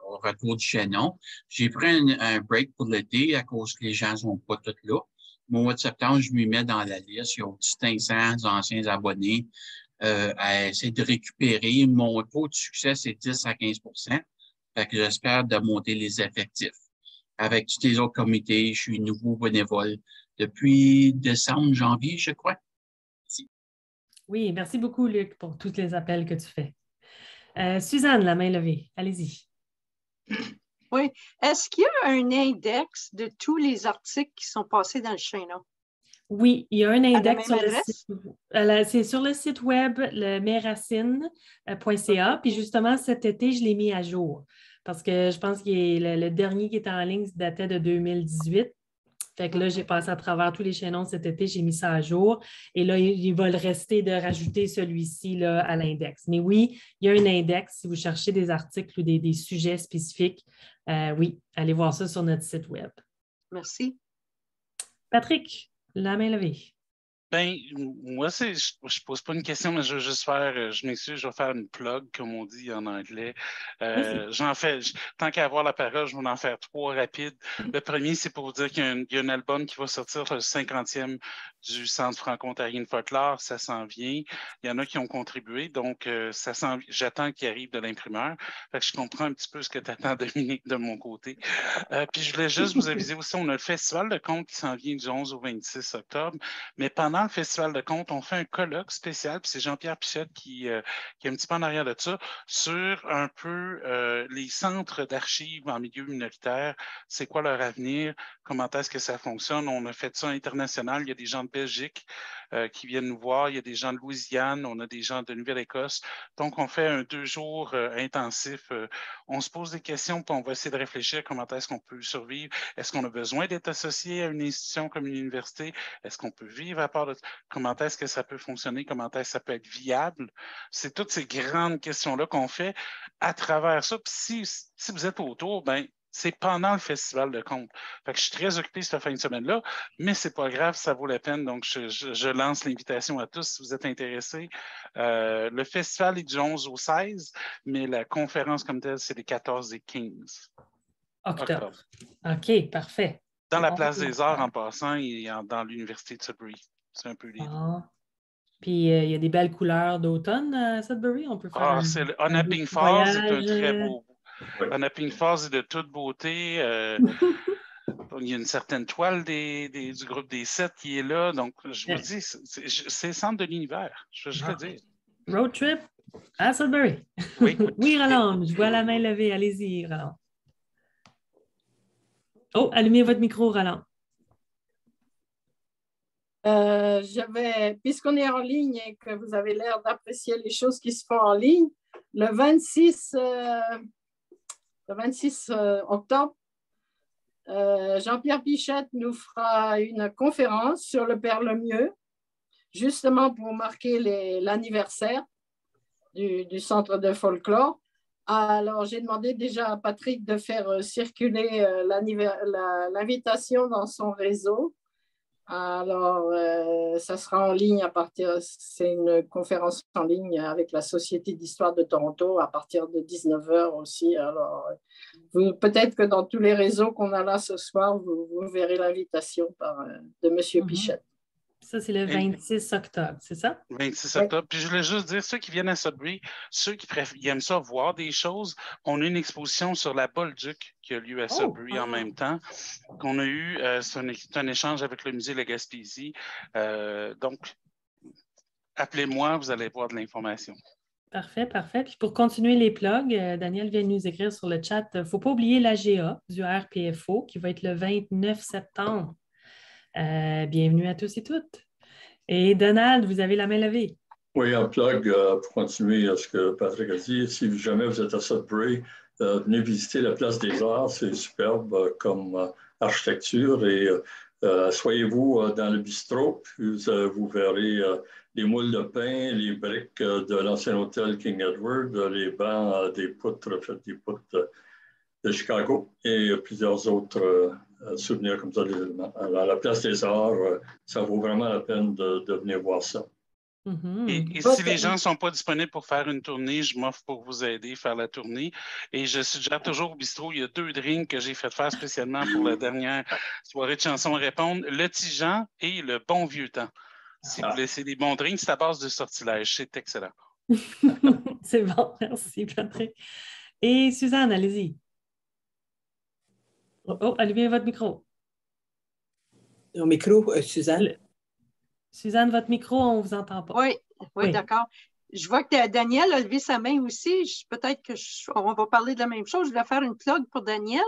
au retour du chaînon. J'ai pris un break pour l'été à cause que les gens ne sont pas tous là. Au mois de septembre, je m'y mets dans la liste. Il y a au-dessus de 500 anciens abonnés à essayer de récupérer. Mon taux de succès, c'est 10 à 15 %. Fait que j'espère de monter les effectifs. Avec tous les autres comités, je suis nouveau bénévole depuis décembre, janvier, je crois. Oui, merci beaucoup, Luc, pour tous les appels que tu fais. Suzanne, la main levée, allez-y. Oui. Est-ce qu'il y a un index de tous les articles qui sont passés dans le chaînon? Oui, il y a un index sur le site. C'est sur le site web, le mesracines.ca. Puis justement, cet été, je l'ai mis à jour parce que je pense que le dernier qui était en ligne datait de 2018. Fait que là, j'ai passé à travers tous les chaînons cet été, j'ai mis ça à jour. Et là, il va le rester de rajouter celui-ci là, à l'index. Mais oui, il y a un index si vous cherchez des articles ou des sujets spécifiques. Oui, allez voir ça sur notre site web. Merci. Patrick, la main levée. Bien, moi, je ne pose pas une question, mais je veux juste faire, je m'excuse, je vais faire une plug, comme on dit en anglais. J'en fais, tant qu'à avoir la parole, je vais en faire 3 rapides. Le premier, c'est pour vous dire qu'il y a un album qui va sortir, le 50e du Centre franco-ontarien de folklore, ça s'en vient. Il y en a qui ont contribué, donc j'attends qu'il arrive de l'imprimeur. Fait que je comprends un petit peu ce que tu attends, Dominique, de mon côté. Puis je voulais juste vous aviser aussi, on a le Festival de contes qui s'en vient du 11 au 26 octobre, mais pendant le Festival de contes, on fait un colloque spécial, puis c'est Jean-Pierre Pichette qui est un petit peu en arrière de ça, sur un peu les centres d'archives en milieu minoritaire, c'est quoi leur avenir, comment est-ce que ça fonctionne. On a fait ça international, il y a des gens de Belgique qui viennent nous voir, il y a des gens de Louisiane, on a des gens de Nouvelle-Écosse. Donc, on fait un 2 jours intensif. On se pose des questions, puis on va essayer de réfléchir comment est-ce qu'on peut survivre. Est-ce qu'on a besoin d'être associé à une institution comme une université? Est-ce qu'on peut vivre à part de... Comment est-ce que ça peut fonctionner? Comment est-ce que ça peut être viable? C'est toutes ces grandes questions-là qu'on fait à travers ça. Puis si vous êtes autour, ben c'est pendant le Festival de contes. Fait que je suis très occupé cette fin de semaine-là, mais c'est pas grave, ça vaut la peine. Donc, je lance l'invitation à tous si vous êtes intéressés. Le festival est du 11 au 16, mais la conférence comme telle, c'est les 14 et 15 octobre. OK, parfait. Dans la place des Arts en passant et dans l'Université de Sudbury. C'est un peu les deux. Puis il y a des belles couleurs d'automne à Sudbury. On peut faire Onaping Falls est un très beau. Onaping Falls est de toute beauté. Il y a une certaine toile du groupe des 7 qui est là. Donc, je vous dis, c'est le centre de l'univers. Je veux juste le dire. Road trip à Sudbury. Oui, oui, Roland, je vois la main levée. Allez-y, Roland. Oh, allumez votre micro, Roland. Puisqu'on est en ligne et que vous avez l'air d'apprécier les choses qui se font en ligne, le 26 octobre, Jean-Pierre Pichette nous fera une conférence sur le Père Lemieux, justement pour marquer l'anniversaire du Centre de folklore. Alors, j'ai demandé déjà à Patrick de faire circuler l'invitation dans son réseau. Alors, ça sera en ligne c'est une conférence en ligne avec la Société d'histoire de Toronto à partir de 19h aussi. Alors, peut-être que dans tous les réseaux qu'on a là ce soir, vous verrez l'invitation de M. Pichette. Ça, c'est le 26 octobre, c'est ça? 26 octobre. Puis je voulais juste dire, ceux qui viennent à Sudbury, ceux qui aiment ça voir des choses, on a une exposition sur la Bolduc qui a lieu à Sudbury en même temps, qu'on a eu, c'est un échange avec le musée La Gaspésie. Donc, appelez-moi, vous allez voir de l'information. Parfait, parfait. Puis pour continuer les plugs, Daniel vient de nous écrire sur le chat, il ne faut pas oublier l'AGA du RPFO qui va être le 29 septembre. Bienvenue à tous et toutes. Et Donald, vous avez la main levée. Oui, un plug pour continuer ce que Patrick a dit. Si jamais vous êtes à Sudbury, venez visiter la Place des Arts. C'est superbe comme architecture. Et soyez-vous dans le bistrot, puis vous verrez les moules de pain, les briques de l'ancien hôtel King Edward, les bancs des poutres de Chicago et plusieurs autres souvenirs comme ça des éléments. Alors, à la Place des Arts, ça vaut vraiment la peine de venir voir ça. Et si les gens ne sont pas disponibles pour faire une tournée, je m'offre pour vous aider à faire la tournée. Et je suggère toujours au bistrot, il y a 2 drinks que j'ai fait faire spécialement pour la dernière soirée de chansons répondre, le Tigeant et le Bon Vieux Temps. Si vous laissez des bons drinks, c'est à base de sortilège. C'est excellent. C'est bon, merci Patrick. Et Suzanne, allez-y. Oh, allumez votre micro. Mon micro, Suzanne. Suzanne, votre micro, on ne vous entend pas. Oui, d'accord. Je vois que Daniel a levé sa main aussi. Peut-être qu'on va parler de la même chose. Je vais faire une plug pour Daniel.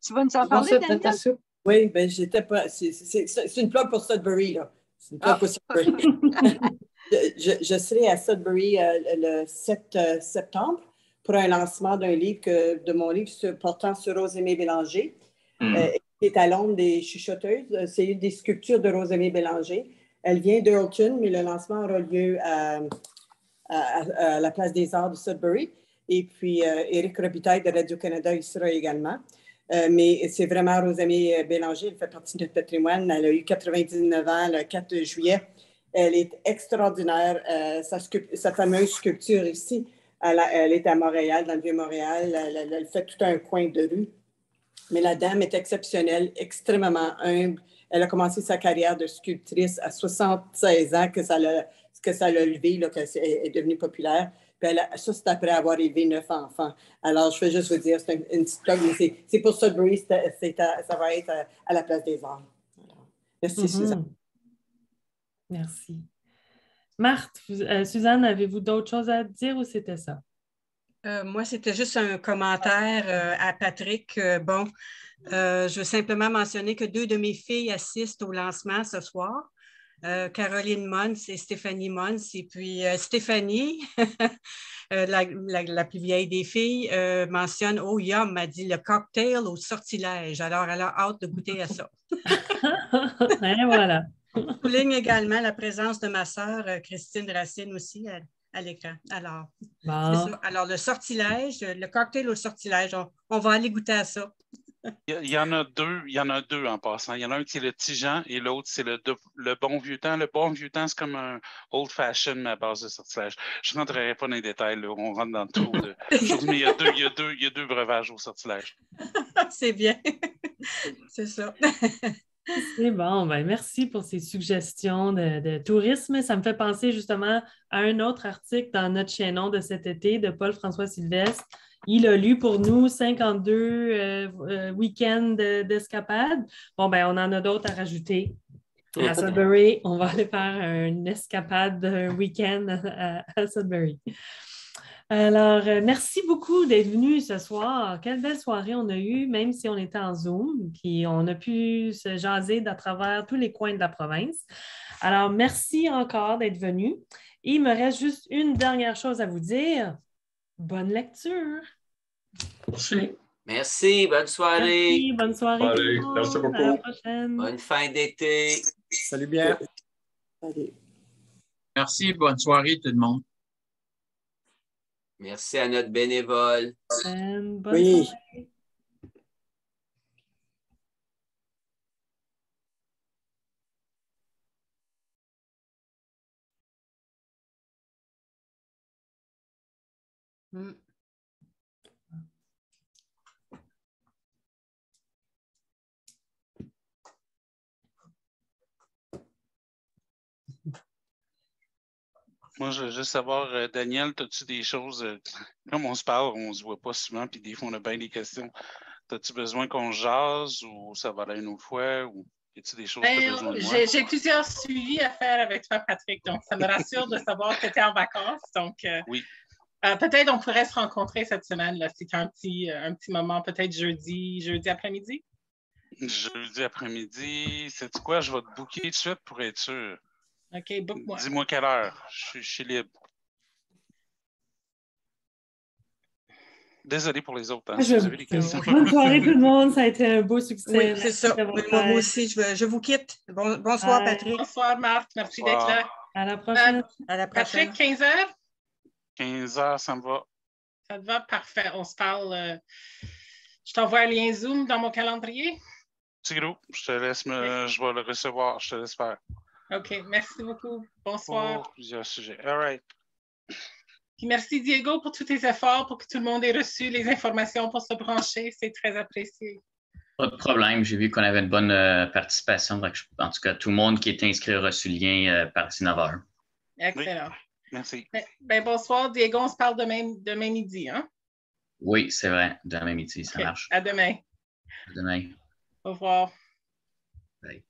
Tu vas nous en parler, Daniel? Oui, bien, j'étais pas. C'est une plug pour Sudbury, là. C'est une plug pour Sudbury. je serai à Sudbury le 7 septembre pour un lancement de mon livre portant sur Rosemée Bélanger, qui est à l'ombre des chuchoteuses. C'est une des sculptures de Rosemée Bélanger. Elle vient d'Earlton, mais le lancement aura lieu à la Place des Arts de Sudbury. Et puis, Éric Robitaille de Radio-Canada y sera également. Mais c'est vraiment Rosemée Bélanger, elle fait partie de notre patrimoine. Elle a eu 99 ans le 4 juillet. Elle est extraordinaire. Sa fameuse sculpture ici, elle est à Montréal, dans le Vieux-Montréal. Elle fait tout un coin de rue. Mais la dame est exceptionnelle, extrêmement humble. Elle a commencé sa carrière de sculptrice à 76 ans que ça l'a levée, qu'elle est devenue populaire. Puis ça, c'est après avoir élevé 9 enfants. Alors, je vais juste vous dire, c'est une petite plug, mais c'est pour Sudbury, ça va être à la Place des Arts. Alors, merci, Suzanne. Merci. Marthe, Suzanne, avez-vous d'autres choses à dire ou c'était ça? Moi, c'était juste un commentaire à Patrick. Je veux simplement mentionner que 2 de mes filles assistent au lancement ce soir. Caroline Mons et Stéphanie Mons. Et puis Stéphanie, la plus vieille des filles, mentionne « Oh, yum », m'a dit le cocktail au sortilège. Alors, elle a hâte de goûter à ça. Et voilà. Je souligne également la présence de ma sœur, Christine Racine aussi, à l'écran. Alors, c'est ça. Alors, le sortilège, le cocktail au sortilège, on va aller goûter à ça. Il y en a deux en passant. Il y en a un qui est le Tigeant et l'autre, c'est le Bon Vieux Temps. Le Bon Vieux Temps, c'est comme un old fashion, mais à base de sortilège. Je ne rentrerai pas dans les détails, là, on rentre dans le trou de choses, mais il y a deux breuvages au sortilège. C'est bien. C'est ça. C'est bon. Ben, merci pour ces suggestions de tourisme. Ça me fait penser justement à un autre article dans notre chaînon de cet été de Paul-François Sylvestre. Il a lu pour nous 52 week-ends d'escapade. Bon, ben, on en a d'autres à rajouter. À Sudbury, on va aller faire une escapade d'un week-end à Sudbury. Alors, merci beaucoup d'être venus ce soir. Quelle belle soirée on a eue, même si on était en Zoom, puis on a pu se jaser à travers tous les coins de la province. Alors, merci encore d'être venus. Il me reste juste une dernière chose à vous dire. Bonne lecture. Merci. Merci, bonne soirée. Merci, bonne soirée. Allez, tout le monde. merci beaucoup. À la prochaine. Bonne fin d'été. Salut bien. Merci, bonne soirée tout le monde. Merci à notre bénévole. Bonne soirée. Moi, je veux juste savoir, Daniel, as-tu des choses, comme on se parle, on ne se voit pas souvent, puis des fois, on a bien des questions. As-tu besoin qu'on jase ou ça va aller une autre fois? Ou y a-t-il des choses que tu as besoin de moi? J'ai plusieurs suivis à faire avec toi, Patrick, donc ça me rassure de savoir que tu es en vacances. Donc, oui. Peut-être on pourrait se rencontrer cette semaine. C'est un petit moment, peut-être jeudi après-midi. Jeudi après-midi, sais-tu quoi? Je vais te booker tout de suite pour être sûr. OK, book-moi. Dis-moi quelle heure. Je suis libre. Désolé pour les autres. Hein, si vous avez des questions. Bonne soirée tout le monde. Ça a été un beau succès. Oui, c'est ça. Moi aussi, je vous quitte. Bonsoir, Patrick. Bonsoir, Marc. Merci d'être là. À la prochaine. À la prochaine. Patrick, 15h? 15h, ça me va. Ça te va? Parfait. On se parle. Je t'envoie un lien Zoom dans mon calendrier. C'est gros. Je te laisse je vais le recevoir. Je te laisse faire. OK. Merci beaucoup. Bonsoir. Pour plusieurs sujets. All right. Puis merci, Diego, pour tous tes efforts pour que tout le monde ait reçu les informations pour se brancher. C'est très apprécié. Pas de problème. J'ai vu qu'on avait une bonne participation. En tout cas, tout le monde qui est inscrit a reçu le lien par 19h. Excellent. Oui. Merci. Bonsoir, Diego. On se parle demain midi. Hein? Oui, c'est vrai. Demain midi, ça marche. À demain. À demain. Au revoir. Bye.